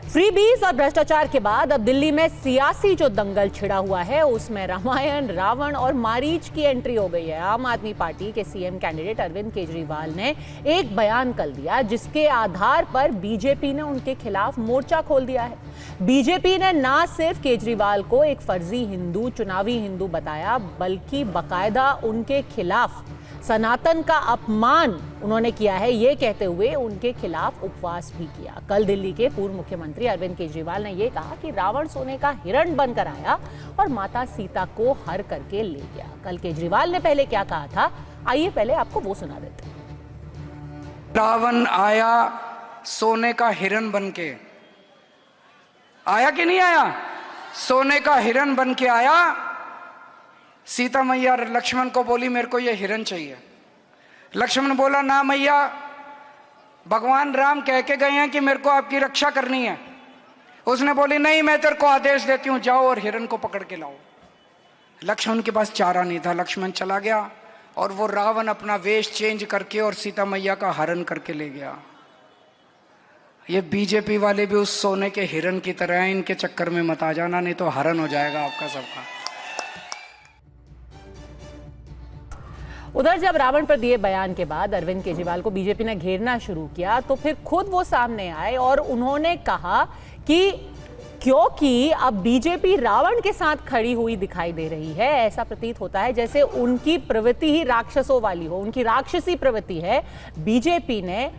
Freebies और भ्रष्टाचार के बाद अब दिल्ली में सियासी जो दंगल छिड़ा हुआ है उसमें रामायण, रावण और मारीच की एंट्री हो गई है। आम आदमी पार्टी के सीएम कैंडिडेट अरविंद केजरीवाल ने एक बयान कल दिया जिसके आधार पर बीजेपी ने उनके खिलाफ मोर्चा खोल दिया है। बीजेपी ने ना सिर्फ केजरीवाल को एक फर्जी हिंदू, चुनावी हिंदू बताया, बल्कि बाकायदा उनके खिलाफ सनातन का अपमान उन्होंने किया है, ये कहते हुए उनके खिलाफ उपवास भी किया। कल दिल्ली के पूर्व मुख्यमंत्री अरविंद केजरीवाल ने यह कहा कि रावण सोने का हिरण बनकर आया और माता सीता को हर करके ले गया। कल केजरीवाल ने पहले क्या कहा था, आइए पहले आपको वो सुना देते हैं। रावण आया सोने का हिरण बनके, आया कि नहीं आया? सोने का हिरण बनके आया। सीता मैया लक्ष्मण को बोली मेरे को ये हिरण चाहिए। लक्ष्मण बोला ना मैया, भगवान राम कह के गए हैं कि मेरे को आपकी रक्षा करनी है। उसने बोली नहीं, मैं तेरे को आदेश देती हूं, जाओ और हिरण को पकड़ के लाओ। लक्ष्मण के पास चारा नहीं था, लक्ष्मण चला गया और वो रावण अपना वेश चेंज करके और सीता मैया का हरण करके ले गया। ये बीजेपी वाले भी उस सोने के हिरण की तरह हैं, इनके चक्कर में मत आ जाना, नहीं तो हरण हो जाएगा आपका सबका। उधर जब रावण पर दिए बयान के बाद अरविंद केजरीवाल को बीजेपी ने घेरना शुरू किया तो फिर खुद वो सामने आए और उन्होंने कहा कि क्योंकि अब बीजेपी रावण के साथ खड़ी हुई दिखाई दे रही है, ऐसा प्रतीत होता है जैसे उनकी प्रवृत्ति ही राक्षसों वाली हो, उनकी राक्षसी प्रवृत्ति है। बीजेपी ने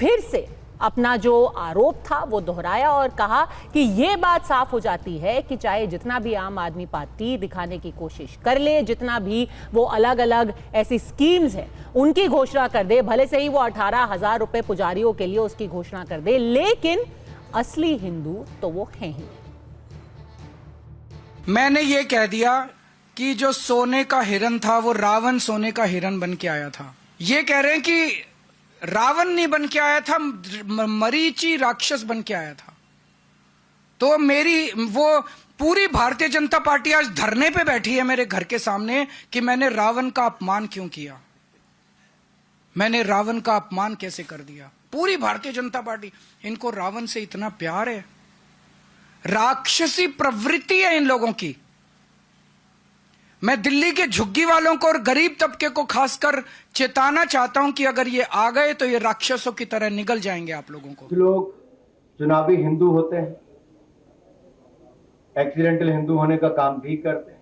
फिर से अपना जो आरोप था वो दोहराया और कहा कि ये बात साफ हो जाती है कि चाहे जितना भी आम आदमी पार्टी दिखाने की कोशिश कर ले, जितना भी वो अलग अलग ऐसी स्कीम्स है उनकी घोषणा कर दे, भले से ही वो 18,000 रुपए पुजारियों के लिए उसकी घोषणा कर दे, लेकिन असली हिंदू तो वो हैं ही। मैंने ये कह दिया कि जो सोने का हिरण था वो रावण सोने का हिरण बन के आया था। ये कह रहे हैं कि रावण नहीं बन के आया था, मरीची राक्षस बन के आया था। तो मेरी वो पूरी भारतीय जनता पार्टी आज धरने पे बैठी है मेरे घर के सामने कि मैंने रावण का अपमान क्यों किया, मैंने रावण का अपमान कैसे कर दिया। पूरी भारतीय जनता पार्टी, इनको रावण से इतना प्यार है, राक्षसी प्रवृत्ति है इन लोगों की। मैं दिल्ली के झुग्गी वालों को और गरीब तबके को खासकर चेताना चाहता हूं कि अगर ये आ गए तो ये राक्षसों की तरह निगल जाएंगे आप लोगों को। लोग चुनावी हिंदू होते हैं, एक्सीडेंटल हिंदू होने का काम भी करते हैं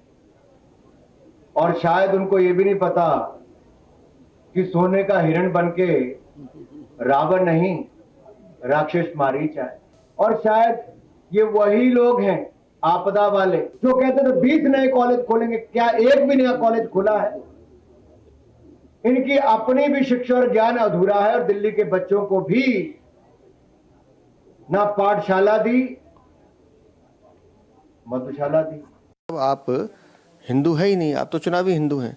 और शायद उनको ये भी नहीं पता कि सोने का हिरण बनके रावण नहीं राक्षस मारीच आए। और शायद ये वही लोग हैं आपदा वाले जो कहते थे 20 नए कॉलेज खोलेंगे, क्या एक भी नया कॉलेज खुला है? इनकी अपनी भी शिक्षा और ज्ञान अधूरा है और दिल्ली के बच्चों को भी ना पाठशाला दी, मधुशाला दी। आप हिंदू है ही नहीं, आप तो चुनावी हिंदू हैं।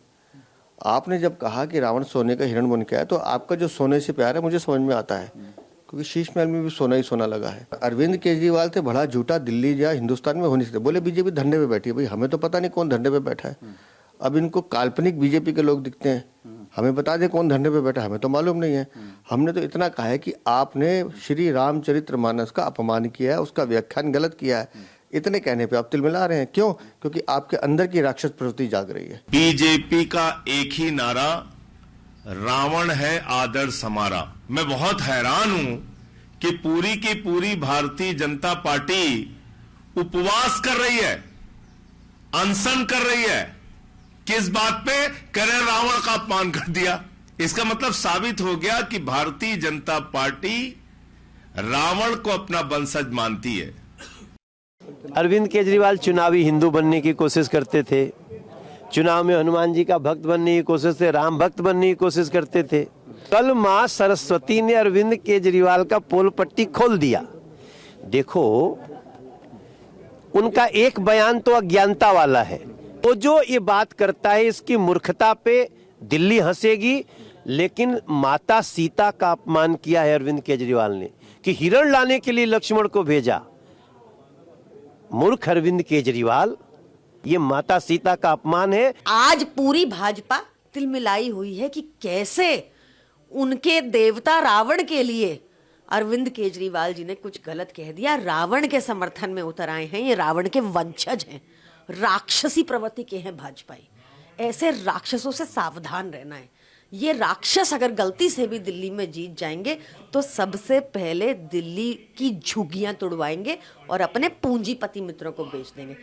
आपने जब कहा कि रावण सोने का हिरण बन के आया तो आपका जो सोने से प्यार है मुझे समझ में आता है, क्योंकि शीश महल में भी सोना ही सोना लगा है। अरविंद केजरीवाल थे बड़ा झूठा, दिल्ली या हिंदुस्तान में होने से बोले बीजेपी धरने पे बैठी है। भाई हमें तो पता नहीं कौन धरने पे बैठा है। अब इनको काल्पनिक बीजेपी के लोग दिखते हैं, हमें बता दें कौन धरने पे बैठा है, हमें तो मालूम नहीं है। हमने तो इतना कहा है कि आपने श्री रामचरितमानस का अपमान किया है, उसका व्याख्यान गलत किया है। इतने कहने पे आप तिलमिला रहे हैं, क्यों? क्योंकि आपके अंदर की राक्षस प्रवृत्ति जाग रही है। बीजेपी का एक ही नारा, रावण है आदर्श हमारा। मैं बहुत हैरान हूं कि पूरी की पूरी भारतीय जनता पार्टी उपवास कर रही है, अनशन कर रही है। किस बात पे? कह रहे रावण का अपमान कर दिया। इसका मतलब साबित हो गया कि भारतीय जनता पार्टी रावण को अपना वंशज मानती है। अरविंद केजरीवाल चुनावी हिंदू बनने की कोशिश करते थे, चुनाव में हनुमान जी का भक्त बनने की कोशिश से राम भक्त बनने की कोशिश करते थे। कल मां सरस्वती ने अरविंद केजरीवाल का पोल पट्टी खोल दिया। देखो, उनका एक बयान तो अज्ञानता वाला है, तो जो ये बात करता है इसकी मूर्खता पे दिल्ली हंसेगी, लेकिन माता सीता का अपमान किया है अरविंद केजरीवाल ने कि हिरण लाने के लिए लक्ष्मण को भेजा। मूर्ख अरविंद केजरीवाल, ये माता सीता का अपमान है। आज पूरी भाजपा तिलमिलाई हुई है कि कैसे उनके देवता रावण के लिए अरविंद केजरीवाल जी ने कुछ गलत कह दिया, रावण के समर्थन में उतर आए हैं। ये रावण के वंशज हैं, राक्षसी प्रवृत्ति के हैं भाजपाई। ऐसे राक्षसों से सावधान रहना है। ये राक्षस अगर गलती से भी दिल्ली में जीत जाएंगे तो सबसे पहले दिल्ली की झुग्गियां तुड़वाएंगे और अपने पूंजीपति मित्रों को बेच देंगे।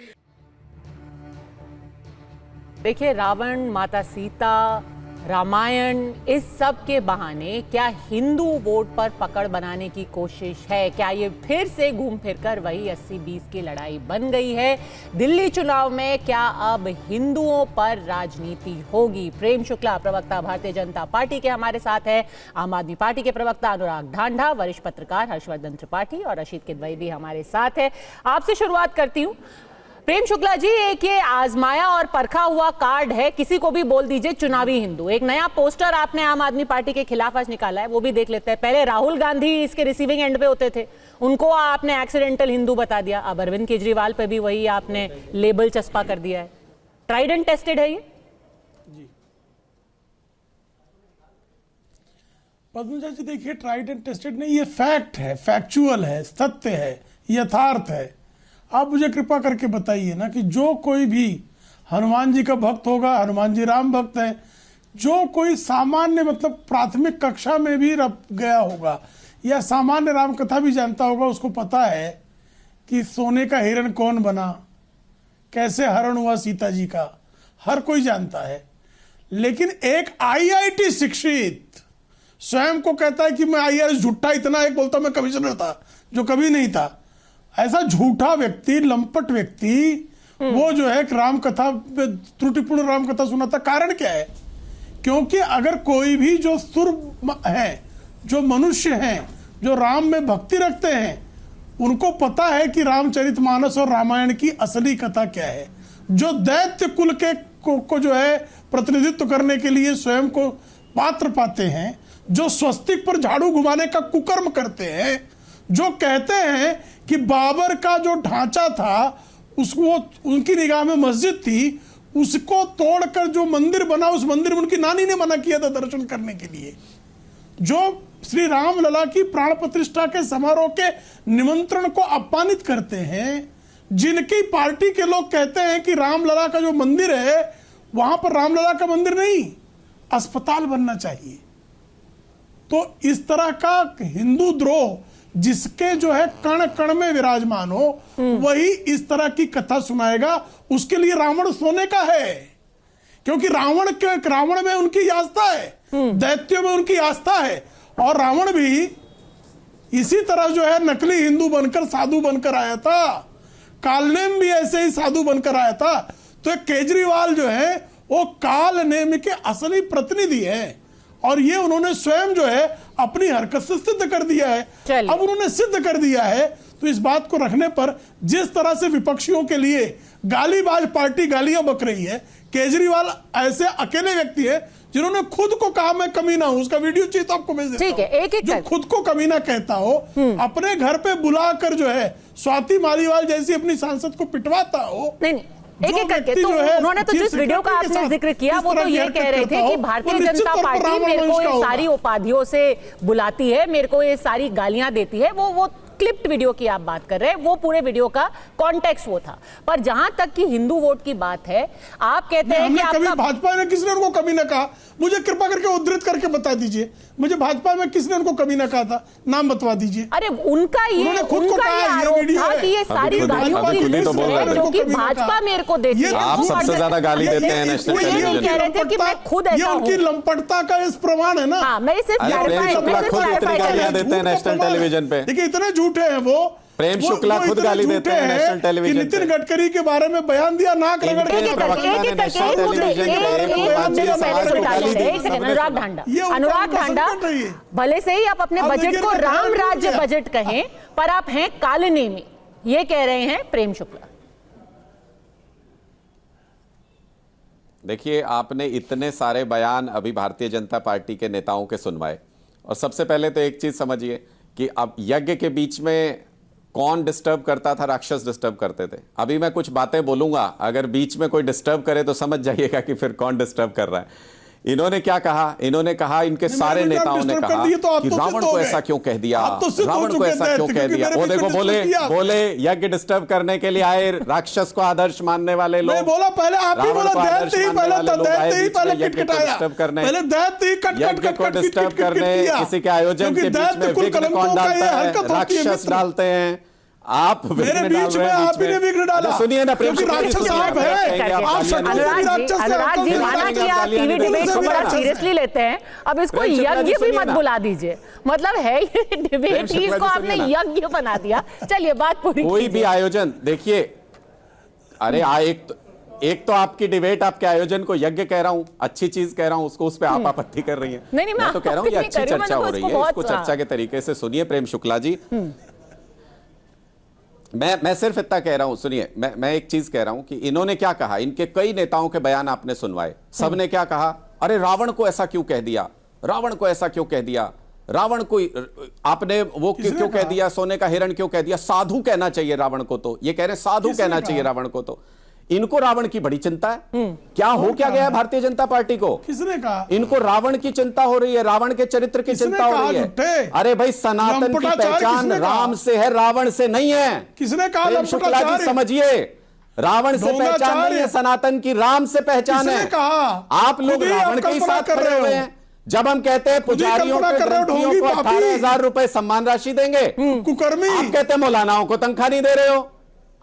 देखिए, रावण, माता सीता, रामायण, इस सब के बहाने क्या हिंदू वोट पर पकड़ बनाने की कोशिश है? क्या ये फिर से घूम फिरकर वही 80-20 की लड़ाई बन गई है? दिल्ली चुनाव में क्या अब हिंदुओं पर राजनीति होगी? प्रेम शुक्ला, प्रवक्ता भारतीय जनता पार्टी के हमारे साथ है। आम आदमी पार्टी के प्रवक्ता अनुराग ढांढा, वरिष्ठ पत्रकार हर्षवर्धन त्रिपाठी और रशीद किदवई भी हमारे साथ है। आपसे शुरुआत करती हूँ। प्रेम शुक्ला जी, एक ये आजमाया और परखा हुआ कार्ड है, किसी को भी बोल दीजिए चुनावी हिंदू। एक नया पोस्टर आपने आम आदमी पार्टी के खिलाफ आज निकाला है, वो भी देख लेते हैं। पहले राहुल गांधी इसके रिसीविंग एंड पे होते थे, उनको आपने एक्सीडेंटल हिंदू बता दिया। अब अरविंद केजरीवाल पे भी वही आपने लेबल चस्पा कर दिया है। ट्राइड एंड टेस्टेड है ये? पद्मजा जी, देखिए, ट्राइड एंड टेस्टेड नहीं, ये फैक्ट है, फैक्चुअल है, सत्य है, यथार्थ है। आप मुझे कृपा करके बताइए ना कि जो कोई भी हनुमान जी का भक्त होगा, हनुमान जी राम भक्त हैं, जो कोई सामान्य मतलब प्राथमिक कक्षा में भी गया होगा या सामान्य राम कथा भी जानता होगा, उसको पता है कि सोने का हिरण कौन बना, कैसे हरण हुआ सीता जी का, हर कोई जानता है। लेकिन एक IIT शिक्षित स्वयं को कहता है कि मैं IAS झूठा, इतना एक बोलता मैं कमिश्नर था, जो कभी नहीं था। ऐसा झूठा व्यक्ति, लंपट व्यक्ति, वो जो है राम कथा, त्रुटिपूर्ण राम कथा सुनाता। कारण क्या है? क्योंकि अगर कोई भी जो सुर है, जो मनुष्य हैं, जो राम में भक्ति रखते हैं, उनको पता है कि रामचरितमानस और रामायण की असली कथा क्या है। जो दैत्य कुल के को जो है प्रतिनिधित्व करने के लिए स्वयं को पात्र पाते हैं, जो स्वस्तिक पर झाड़ू घुमाने का कुकर्म करते हैं, जो कहते हैं कि बाबर का जो ढांचा था उसको, उनकी निगाह में मस्जिद थी, उसको तोड़कर जो मंदिर बना, उस मंदिर में उनकी नानी ने मना किया था दर्शन करने के लिए। जो श्री राम लला की प्राण प्रतिष्ठा के समारोह के निमंत्रण को अपमानित करते हैं, जिनकी पार्टी के लोग कहते हैं कि रामलला का जो मंदिर है वहां पर रामलला का मंदिर नहीं, अस्पताल बनना चाहिए। तो इस तरह का हिंदू द्रोह जिसके जो है कण कण में विराजमान हो, वही इस तरह की कथा सुनाएगा। उसके लिए रावण सोने का है, क्योंकि रावण में उनकी आस्था है, दैत्यों में उनकी आस्था है। और रावण भी इसी तरह जो है नकली हिंदू बनकर साधु बनकर आया था, कालनेम भी ऐसे ही साधु बनकर आया था। तो केजरीवाल जो है वो कालनेम के असली प्रतिनिधि है, और ये उन्होंने स्वयं जो है अपनी हरकत से सिद्ध कर दिया है। अब उन्होंने सिद्ध कर दिया है, तो इस बात को रखने पर जिस तरह से विपक्षियों के लिए गालीबाज पार्टी गालियां बक रही है, केजरीवाल ऐसे अकेले व्यक्ति है जिन्होंने खुद को कहा मैं कमीना हूं। उसका वीडियो चाहिए तो आपको भेज देता हूं। ठीक है, एक जो खुद को कमीना कहता हो, अपने घर पे बुलाकर जो है स्वाति मालीवाल जैसी अपनी सांसद को पिटवाता हो। नहीं, एक एक करके तो उन्होंने तो जिस वीडियो का आपने जिक्र किया वो तो ये कह रहे थे कि भारतीय जनता पार्टी मेरे को ये सारी उपाधियों से बुलाती है, मेरे को ये सारी गालियां देती है। वो क्लिप्ड वीडियो की आप बात कर रहे हैं, वो पूरे वीडियो का कॉन्टेक्स्ट वो था। पर जहां तक कि हिंदू वोट की बात है, आप कहते हैं कि आपका भाजपा में किसने उनको कभी ना कहा? मुझे कृपा करके उद्धृत करके बता दीजिए, मुझे भाजपा में किसने उनको कभी ना कहा था? नाम बतवा दीजिए। अरे उनका ये आरोप था कि ये सारी गालियों की लिस्ट है जो कि भाजपा मेरे को देती है। आप सबसे ज्यादा गाली देते हैं नेशनल टेलीविजन पे। कह रहे थे कि मैं खुद ऐसा हूं। उनकी लंपटता का इस प्रमाण है ना। हाँ, मैं सिर्फ क्लैरिफाई गालियां देते हैं नेशनल टेलीविजन पे। देखिए इतने झूठे हैं वो। प्रेम शुक्ला खुद गाली देते हैं नेशनल टेलीविजन पे। नितिन गडकरी के बारे में बयान दिया, नाक रगड़ के। अनुराग ढांडा, भले से ही आप अपने बजट को राम राज्य बजट कहें, पर आप हैं कालनेमी, ये कह रहे हैं प्रेम शुक्ला। देखिए, आपने इतने सारे बयान अभी भारतीय जनता पार्टी के नेताओं के सुनवाए, और सबसे पहले तो एक चीज समझिए कि अब यज्ञ के बीच में कौन डिस्टर्ब करता था? राक्षस डिस्टर्ब करते थे। अभी मैं कुछ बातें बोलूंगा, अगर बीच में कोई डिस्टर्ब करे तो समझ जाइएगा कि फिर कौन डिस्टर्ब कर रहा है। इन्होंने क्या कहा? इन्होंने कहा, इनके सारे मैंने नेताओं ने डिस्टर्ब कहा कर दिए तो आप कि तो रावण सिद्ध हो को गए। ऐसा क्यों कह दिया, आप तो सिद्ध हो रावण को चुके ऐसा थे, क्यों कह क्योंकि दिया। मेरे वो बीच देखो में बोले डिस्टर्ब किया। बोले यज्ञ डिस्टर्ब करने के लिए आए राक्षस को आदर्श मानने वाले लोग। मैं बोला पहले आप ही रावण बोला को आदर्श दैत्य ही मानने पहले वाले लोग आए दैत्य ही बीच में पहले यज्ञ को किटकिटाया, डिस्टर्ब करने, पहले दैत्य ही कट यज्ञ को डिस्टर्ब करने, किसी के आयोजन के बीच में विघ्न कौन डालता है? राक्षस डालते हैं। आप मेरे बीच में आप ही ने विघ्न डाला। सुनिए ना, प्रेम क्योंकि राक्षस आप हैं, आप शत्रुघ्न भी राक्षस हैं, अनुराग जी, माना कि आप टीवी डिबेट को बड़ा सीरियसली लेते हैं, अब इसको यज्ञ भी मत बुला दीजिए। मतलब है ये डिबेट ही, इसको आपने यज्ञ बना दिया। चलिए बात पूरी। कोई भी आयोजन देखिए, अरे एक तो आपकी डिबेट, आपके आयोजन को यज्ञ कह रहा हूं, अच्छी चीज कह रहा हूं, उसको उस पे आप आपत्ति कर रही हैं। नहीं, मैं तो कह रहा हूं ये आपत्ति अच्छी नहीं कर रही, चर्चा हो मैंने रही तो है, उसको इसको बहुत- चर्चा के तरीके से सुनिए प्रेम शुक्ला जी। मैं सिर्फ इतना कह रहा हूं, सुनिए, मैं एक चीज कह रहा हूं कि इन्होंने क्या कहा, इनके कई नेताओं के बयान आपने सुनवाए, सबने क्या कहा? अरे रावण को ऐसा क्यों कह दिया, रावण को ऐसा क्यों कह दिया, रावण को आपने वो क्यों कह दिया, सोने का हिरण क्यों कह दिया, साधु कहना चाहिए रावण को। तो ये कह रहे साधु कहना चाहिए रावण को। तो इनको रावण की बड़ी चिंता है। क्या हो क्या गया है भारतीय जनता पार्टी को? किसने कहा? इनको रावण की चिंता हो रही है, रावण के चरित्र की चिंता हो रही है। अरे भाई, सनातन की पहचान राम से है, रावण से नहीं है। किसने कहा? प्रेम शुक्ला जी समझिए, रावण से पहचान नहीं है सनातन की, राम से पहचान है। आप लोग रावण के ही साथ खड़े हुए हैं। जब हम कहते हैं पुजारियों को 18,000 रुपए सम्मान राशि देंगे, कुकर्मी, आप कहते हैं मौलानाओं को तनख्वाह नहीं दे रहे हो,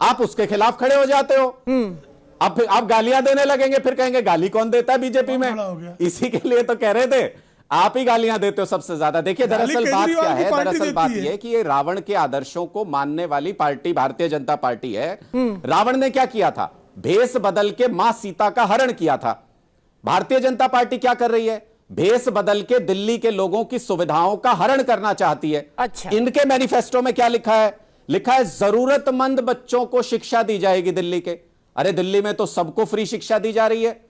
आप उसके खिलाफ खड़े हो जाते हो। अब आप गालियां देने लगेंगे, फिर कहेंगे गाली कौन देता है बीजेपी में। इसी के लिए तो कह रहे थे, आप ही गालियां देते हो सबसे ज्यादा। देखिए दरअसल बात क्या है, दरअसल बात यह है कि ये रावण के आदर्शों को मानने वाली पार्टी भारतीय जनता पार्टी है। रावण ने क्या किया था? भेष बदल के मां सीता का हरण किया था। भारतीय जनता पार्टी क्या कर रही है? भेष बदल के दिल्ली के लोगों की सुविधाओं का हरण करना चाहती है। अच्छा। इनके मैनिफेस्टो में क्या लिखा है? लिखा है जरूरतमंद बच्चों को शिक्षा दी जाएगी दिल्ली के। अरे दिल्ली में तो सबको फ्री शिक्षा दी जा रही है,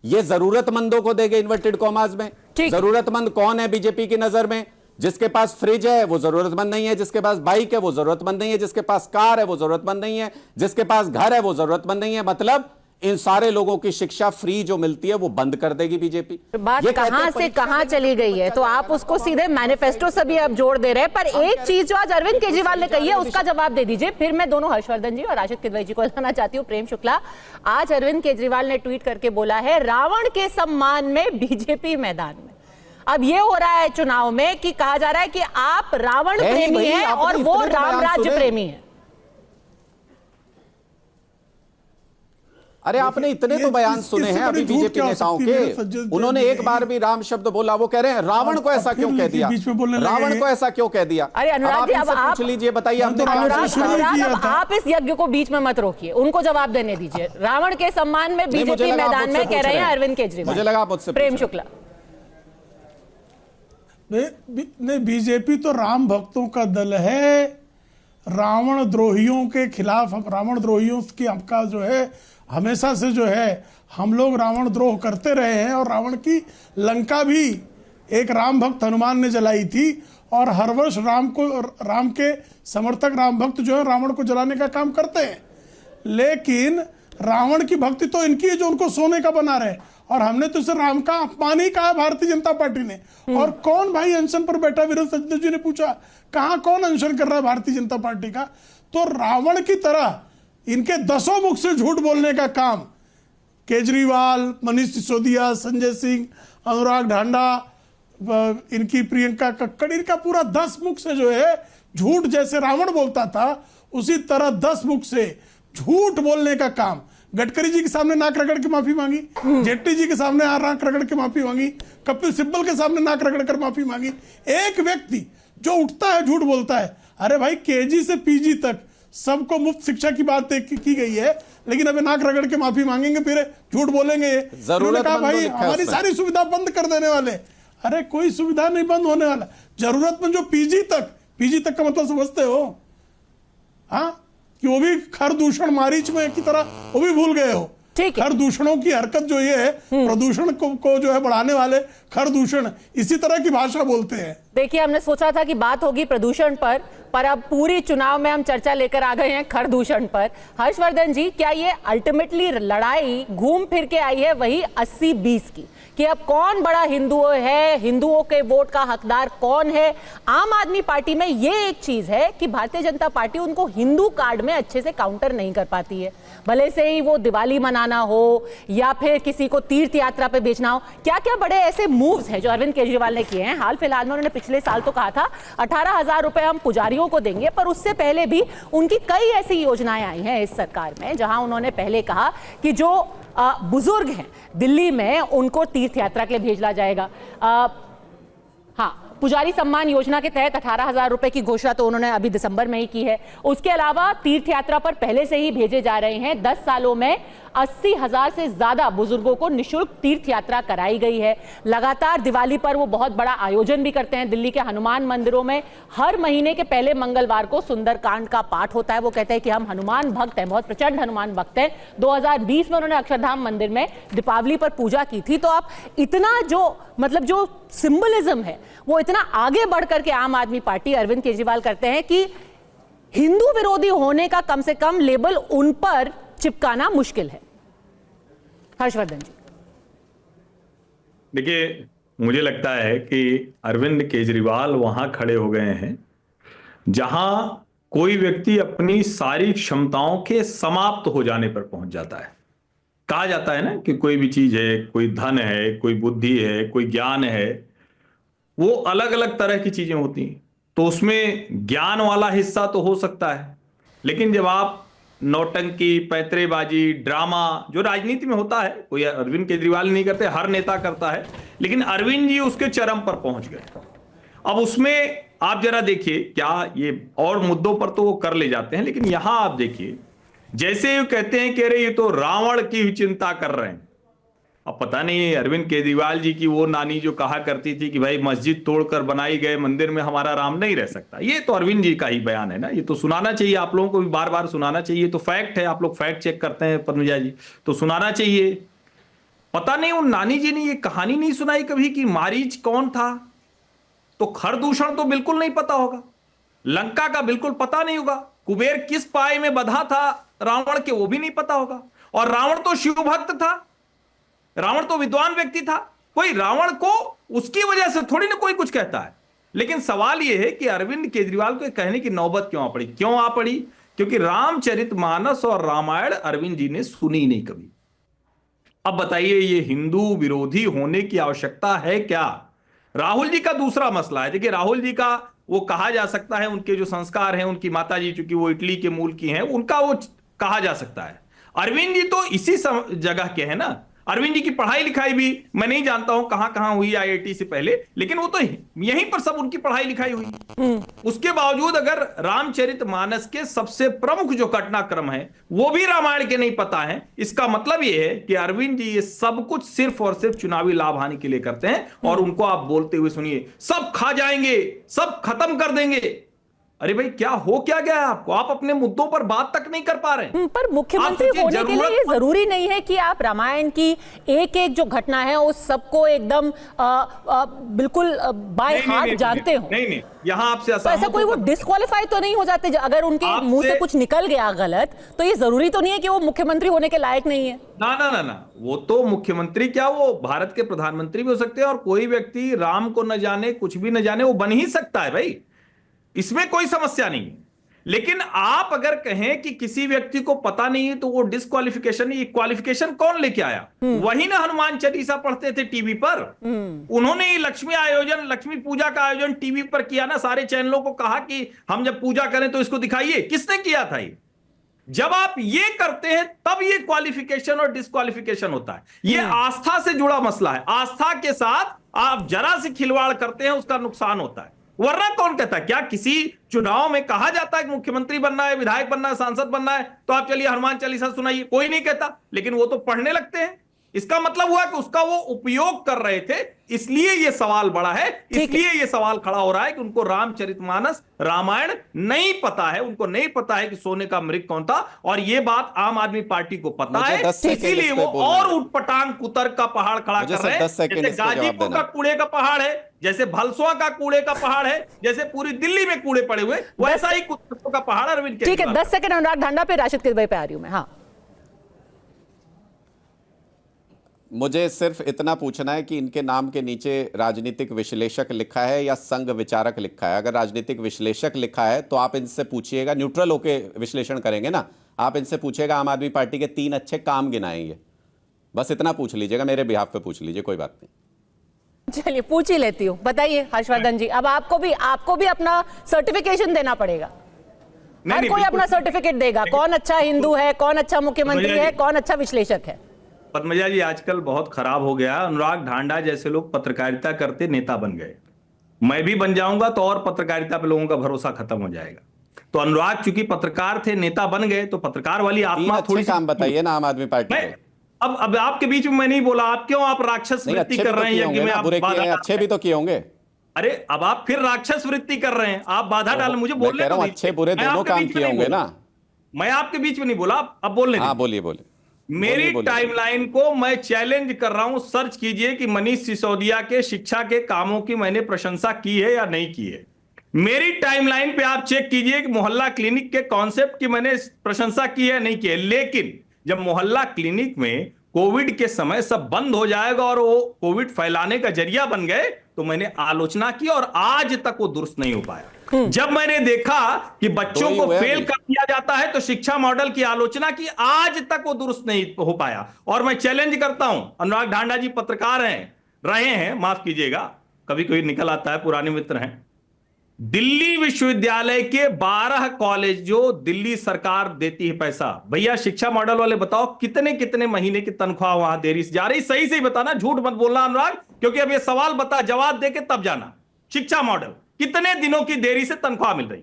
ये जरूरतमंदों को देंगे इन्वर्टेड कॉमास में। जरूरतमंद कौन है बीजेपी की नजर में? जिसके पास फ्रिज है वो जरूरतमंद नहीं है, जिसके पास बाइक है वो जरूरतमंद नहीं है, जिसके पास कार है वो जरूरतमंद नहीं है, जिसके पास घर है वो जरूरतमंद नहीं है। मतलब इन सारे लोगों की शिक्षा फ्री जो मिलती है वो बंद कर देगी बीजेपी। बात कहां से कहां चली गई है, तो आप उसको सीधे मैनिफेस्टो से भी अब जोड़ दे रहे हैं। पर एक चीज जो आज अरविंद केजरीवाल ने कही है उसका जवाब दे दीजिए, फिर मैं दोनों हर्षवर्धन जी और राशिद किदवई जी को लाना चाहती हूँ। प्रेम शुक्ला, आज अरविंद केजरीवाल ने ट्वीट करके बोला है रावण के सम्मान में बीजेपी मैदान में। अब ये हो रहा है चुनाव में कि कहा जा रहा है कि आप रावण प्रेमी हैं और वो राम राज्य प्रेमी है। अरे आपने इतने तो बयान सुने हैं अभी बीजेपी नेताओं के, उन्होंने एक बार भी राम शब्द बोला। वो कह रहे हैं रावण को ऐसा क्यों कह दिया, रावण को ऐसा क्यों कह दिया। अरे अनुराग जी, अब आप पूछ लीजिए, बताइए। आप इस यज्ञ को बीच में मत रोकिए, उनको जवाब देने दीजिए। रावण के सम्मान में बीजेपी मैदान में कह रहे हैं अरविंद केजरीवाल। मुझे लगा आप मुझसे प्रेम शुक्ला। नहीं, बीजेपी तो राम भक्तों का दल है। रावण द्रोहियों के खिलाफ, रावण द्रोहियों की आपका जो है हमेशा से जो है हम लोग रावण द्रोह करते रहे हैं। और रावण की लंका भी एक राम भक्त हनुमान ने जलाई थी, और हर वर्ष राम के समर्थक राम भक्त जो है रावण को जलाने का काम करते हैं। लेकिन रावण की भक्ति तो इनकी है जो उनको सोने का बना रहे, और हमने तो इसे राम का अपमान ही कहा भारतीय जनता पार्टी ने। और कौन भाई अनशन पर बैठा? वीरेंद्र सचदेव जी ने पूछा कहां कौन अनशन कर रहा है भारतीय जनता पार्टी का। तो रावण की तरह इनके 10 मुख से झूठ बोलने का काम केजरीवाल, मनीष सिसोदिया, संजय सिंह, अनुराग ढांडा, इनकी प्रियंका कक्कड़, इनका पूरा 10 मुख से जो है झूठ, जैसे रावण बोलता था उसी तरह 10 मुख से झूठ बोलने का काम। गडकरी जी के सामने नाक रगड़ के माफी मांगी, जेटली जी के सामने नाक रगड़ के माफी मांगी, कपिल सिब्बल के सामने नाक रगड़ कर माफी मांगी। एक व्यक्ति जो उठता है झूठ बोलता है। अरे भाई, केजी से पीजी तक सबको मुफ्त शिक्षा की बात की गई है, लेकिन अभी नाक रगड़ के माफी मांगेंगे, फिर झूठ बोलेंगे। कहा भाई हमारी सारी सुविधा बंद कर देने वाले। अरे कोई सुविधा नहीं बंद होने वाला। जरूरतमंद जो पीजी तक का मतलब समझते हो? हाँ, कि वो भी खर दूषण मारीच में की तरह वो भी भूल गए हो। खर दूषणों की हरकत जो ये है, प्रदूषण को जो है बढ़ाने वाले खर दूषण, इसी तरह की भाषा बोलते हैं। देखिए, हमने सोचा था कि बात होगी प्रदूषण पर अब पूरी चुनाव में हम चर्चा लेकर आ गए हैं खरदूषण पर। हर्षवर्धन जी, क्या ये अल्टीमेटली लड़ाई घूम फिर के आई है वही 80-20 की, कि अब कौन बड़ा हिंदू है, हिंदुओं के वोट का हकदार कौन है? आम आदमी पार्टी में ये एक चीज है कि भारतीय जनता पार्टी उनको हिंदू कार्ड में अच्छे से काउंटर नहीं कर पाती है, भले से ही वो दिवाली मनाना हो या फिर किसी को तीर्थ यात्रा पे भेजना हो। क्या क्या बड़े ऐसे मूव्स हैं जो अरविंद केजरीवाल ने किए हैं? हाल फिलहाल में उन्होंने पिछले साल तो कहा था 18,000 रुपए हम पुजारियों को देंगे, पर उससे पहले भी उनकी कई ऐसी योजनाएं आई हैं इस सरकार में, जहां उन्होंने पहले कहा कि जो बुजुर्ग हैं दिल्ली में उनको तीर्थ यात्रा के लिए भेजना जाएगा। हाँ, पुजारी सम्मान योजना के तहत 18,000 रुपए की घोषणा तो उन्होंने अभी दिसंबर में ही की है। उसके अलावा तीर्थ यात्रा पर पहले से ही भेजे जा रहे हैं। 10 सालों में 80,000 से ज्यादा बुजुर्गों को निःशुल्क तीर्थ यात्रा कराई गई है। लगातार दिवाली पर वो बहुत बड़ा आयोजन भी करते हैं। दिल्ली के हनुमान मंदिरों में हर महीने के पहले मंगलवार को सुंदरकांड का पाठ होता है। वो कहते हैं कि हम हनुमान भक्त हैं, बहुत प्रचंड हनुमान भक्त हैं। 2020 में उन्होंने अक्षरधाम मंदिर में दीपावली पर पूजा की थी। तो आप इतना जो सिंबलिज्म है वो इतना आगे बढ़ करके आम आदमी पार्टी अरविंद केजरीवाल करते हैं कि हिंदू विरोधी होने का कम से कम लेबल उन पर चिपकाना मुश्किल है। हर्षवर्धन जी, देखिए, मुझे लगता है कि अरविंद केजरीवाल वहां खड़े हो गए हैं जहां कोई व्यक्ति अपनी सारी क्षमताओं के समाप्त हो जाने पर पहुंच जाता है। कहा जाता है ना कि कोई भी चीज है, कोई धन है, कोई बुद्धि है, कोई ज्ञान है, वो अलग अलग तरह की चीजें होती हैं। तो उसमें ज्ञान वाला हिस्सा तो हो सकता है, लेकिन जब आप नौटंकी, पैंतरेबाजी, ड्रामा जो राजनीति में होता है, कोई अरविंद केजरीवाल नहीं करते, हर नेता करता है, लेकिन अरविंद जी उसके चरम पर पहुंच गए। अब उसमें आप जरा देखिए, क्या ये और मुद्दों पर तो वो कर ले जाते हैं, लेकिन यहां आप देखिए, जैसे ये कहते हैं कि अरे ये तो रावण की चिंता कर रहे हैं। अब पता नहीं अरविंद केजरीवाल जी की वो नानी जो कहा करती थी कि भाई मस्जिद तोड़कर बनाई गए मंदिर में हमारा राम नहीं रह सकता, ये तो अरविंद जी का ही बयान है ना। ये तो सुनाना चाहिए, आप लोगों को भी बार बार सुनाना चाहिए। तो फैक्ट है, आप लोग फैक्ट चेक करते हैं पन्नुजा जी, तो सुनाना चाहिए। पता नहीं उन नानी जी ने ये कहानी नहीं सुनाई कभी कि मारीच कौन था। तो खरदूषण तो बिल्कुल नहीं पता होगा, लंका का बिल्कुल पता नहीं होगा, कुबेर किस पाए में बधा था रावण के वो भी नहीं पता होगा। और रावण तो शिव भक्त था, रावण तो विद्वान व्यक्ति था, कोई रावण को उसकी वजह से थोड़ी ना कोई कुछ कहता है। लेकिन सवाल यह है कि अरविंद केजरीवाल को कहने की नौबत क्यों आ पड़ी? क्योंकि रामचरितमानस और रामायण अरविंद जी ने सुनी नहीं कभी। अब बताइए, ये हिंदू विरोधी होने की आवश्यकता है क्या? राहुल जी का दूसरा मसला है। देखिए, राहुल जी का वो कहा जा सकता है, उनके जो संस्कार हैं, उनकी माता जी चूंकि वो इटली के मूल की हैं, उनका वो कहा जा सकता है। अरविंद जी तो इसी जगह के हैं ना। अरविंद जी की पढ़ाई लिखाई भी मैं नहीं जानता हूं कहां कहां हुई आईआईटी से पहले, लेकिन वो तो यहीं पर सब उनकी पढ़ाई लिखाई हुई। उसके बावजूद अगर रामचरितमानस के सबसे प्रमुख जो घटनाक्रम है वो भी रामायण के नहीं पता है, इसका मतलब ये है कि अरविंद जी ये सब कुछ सिर्फ और सिर्फ चुनावी लाभ हानि के लिए करते हैं। और उनको आप बोलते हुए सुनिए, सब खा जाएंगे, सब खत्म कर देंगे। अरे भाई, क्या हो क्या गया है आपको? आप अपने मुद्दों पर बात तक नहीं कर पा रहे हैं। पर मुख्यमंत्री होने के लिए ये जरूरी नहीं है कि आप रामायण की एक एक जो घटना है उस सबको एकदम बिल्कुल बाय हार्ट जानते हो। नहीं, यहाँ आपसे तो ऐसा कोई वो डिस्क्वालीफाई तो नहीं हो जाते अगर उनके मुंह से कुछ निकल गया गलत? तो ये जरूरी तो नहीं है कि वो मुख्यमंत्री होने के लायक नहीं है। ना, वो तो मुख्यमंत्री क्या, वो भारत के प्रधानमंत्री भी हो सकते हैं। और कोई व्यक्ति राम को न जाने, कुछ भी न जाने, वो बन ही सकता है भाई, इसमें कोई समस्या नहीं है। लेकिन आप अगर कहें कि किसी व्यक्ति को पता नहीं है तो वो डिस्क्वालिफिकेशन, ये क्वालिफिकेशन कौन लेके आया? वही ना हनुमान चालीसा पढ़ते थे टीवी पर। उन्होंने ही लक्ष्मी पूजा का आयोजन टीवी पर किया ना। सारे चैनलों को कहा कि हम जब पूजा करें तो इसको दिखाइए। किसने किया था ये? जब आप ये करते हैं तब ये क्वालिफिकेशन और डिस्क्वालिफिकेशन होता है। ये आस्था से जुड़ा मसला है। आस्था के साथ आप जरा सी खिलवाड़ करते हैं, उसका नुकसान होता है। वरना कौन कहता है? क्या किसी चुनाव में कहा जाता है कि मुख्यमंत्री बनना है, विधायक बनना है, सांसद बनना है, तो आप चलिए हनुमान चालीसा सुनाइए? कोई नहीं कहता, लेकिन वो तो पढ़ने लगते हैं। इसका मतलब हुआ कि उसका वो उपयोग कर रहे थे, इसलिए ये सवाल बड़ा है, इसलिए ये सवाल खड़ा हो रहा है कि उनको रामचरितमानस रामायण नहीं पता है, उनको नहीं पता है कि सोने का मृग कौन था, और ये बात आम आदमी पार्टी को पता मुझे है, 10 सेकंड इसीलिए इस पे वो बोलना और है। उठपटांग कुतर्क का पहाड़ खड़ा मुझे कर सिर्फ रहे 10 हैं। सेकंड जैसे इस पे जवाब गाजीपुर देना का कूड़े का पहाड़ है, जैसे भलसुआ का कूड़े का पहाड़ है, जैसे पूरी दिल्ली में कूड़े पड़े हुए, वैसा ही कुतर्कों का पहाड़ अरविंद ठीक है, केजरीवाल 10 सेकंड अनुराग ढांडा पे राशिद किदवई पे आ रही हूं मैं। हाँ, मुझे सिर्फ इतना पूछना है कि इनके नाम के नीचे राजनीतिक विश्लेषक लिखा है या संघ विचारक लिखा है। अगर राजनीतिक विश्लेषक लिखा है तो आप इनसे पूछिएगा, न्यूट्रल होके विश्लेषण करेंगे ना, आप इनसे पूछिएगा आम आदमी पार्टी के 3 अच्छे काम गिनाएंगे, बस इतना पूछ लीजिएगा, मेरे बिहाफ पे पूछ लीजिए, कोई बात नहीं। चलिए पूछ ही लेती हूँ। बताइए हर्षवर्धन जी, अब आपको भी अपना सर्टिफिकेशन देना पड़ेगा। हर कोई अपना सर्टिफिकेट देगा, कौन अच्छा हिंदू है, कौन अच्छा मुख्यमंत्री है, कौन अच्छा विश्लेषक है। पद्मजा जी, आजकल बहुत खराब हो गया। अनुराग ढांडा जैसे लोग पत्रकारिता करते नेता बन गए, मैं भी बन जाऊंगा तो और पत्रकारिता पे लोगों का भरोसा खत्म हो जाएगा। तो अनुराग चूंकि पत्रकार थे, नेता बन गए, तो पत्रकार वाली आत्मा थोड़ी काम बताइए ना आम आदमी पार्टी के। अब आपके बीच में मैं नहीं बोला, आप क्यों आप राक्षस वृत्ति कर रहे हैं? यज्ञ में आप बाधा, अच्छे भी तो किए होंगे। अरे अब आप फिर राक्षस वृत्ति कर रहे हैं, आप बाधा डाल, मुझे बोलने दो, अच्छे बुरे दोनों काम किए होंगे ना। मैं आपके बीच में नहीं बोला, अब बोलने। हाँ बोलिए। मेरी टाइमलाइन को मैं चैलेंज कर रहा हूं, सर्च कीजिए कि मनीष सिसोदिया के शिक्षा के कामों की मैंने प्रशंसा की है या नहीं की है। मेरी टाइमलाइन पे आप चेक कीजिए कि मोहल्ला क्लिनिक के कॉन्सेप्ट की मैंने प्रशंसा की है नहीं की है। लेकिन जब मोहल्ला क्लिनिक में कोविड के समय सब बंद हो जाएगा और वो कोविड फैलाने का जरिया बन गए, तो मैंने आलोचना की और आज तक वो दुरुस्त नहीं हो पाया। जब मैंने देखा कि बच्चों को फेल कर दिया जाता है तो शिक्षा मॉडल की आलोचना की, आज तक वो दुरुस्त नहीं हो पाया। और मैं चैलेंज करता हूं, अनुराग ढांडा जी पत्रकार हैं, रहे हैं, माफ कीजिएगा, कभी कभी निकल आता है, पुराने मित्र हैं। दिल्ली विश्वविद्यालय के 12 कॉलेज जो दिल्ली सरकार देती है पैसा, भैया शिक्षा मॉडल वाले बताओ कितने महीने की तनख्वाह वहां देरी से जा रही? सही से ही बताना, झूठ मत बोलना अनुराग, क्योंकि अब ये सवाल बता, जवाब देके तब जाना। शिक्षा मॉडल कितने दिनों की देरी से तनख्वाह मिल रही?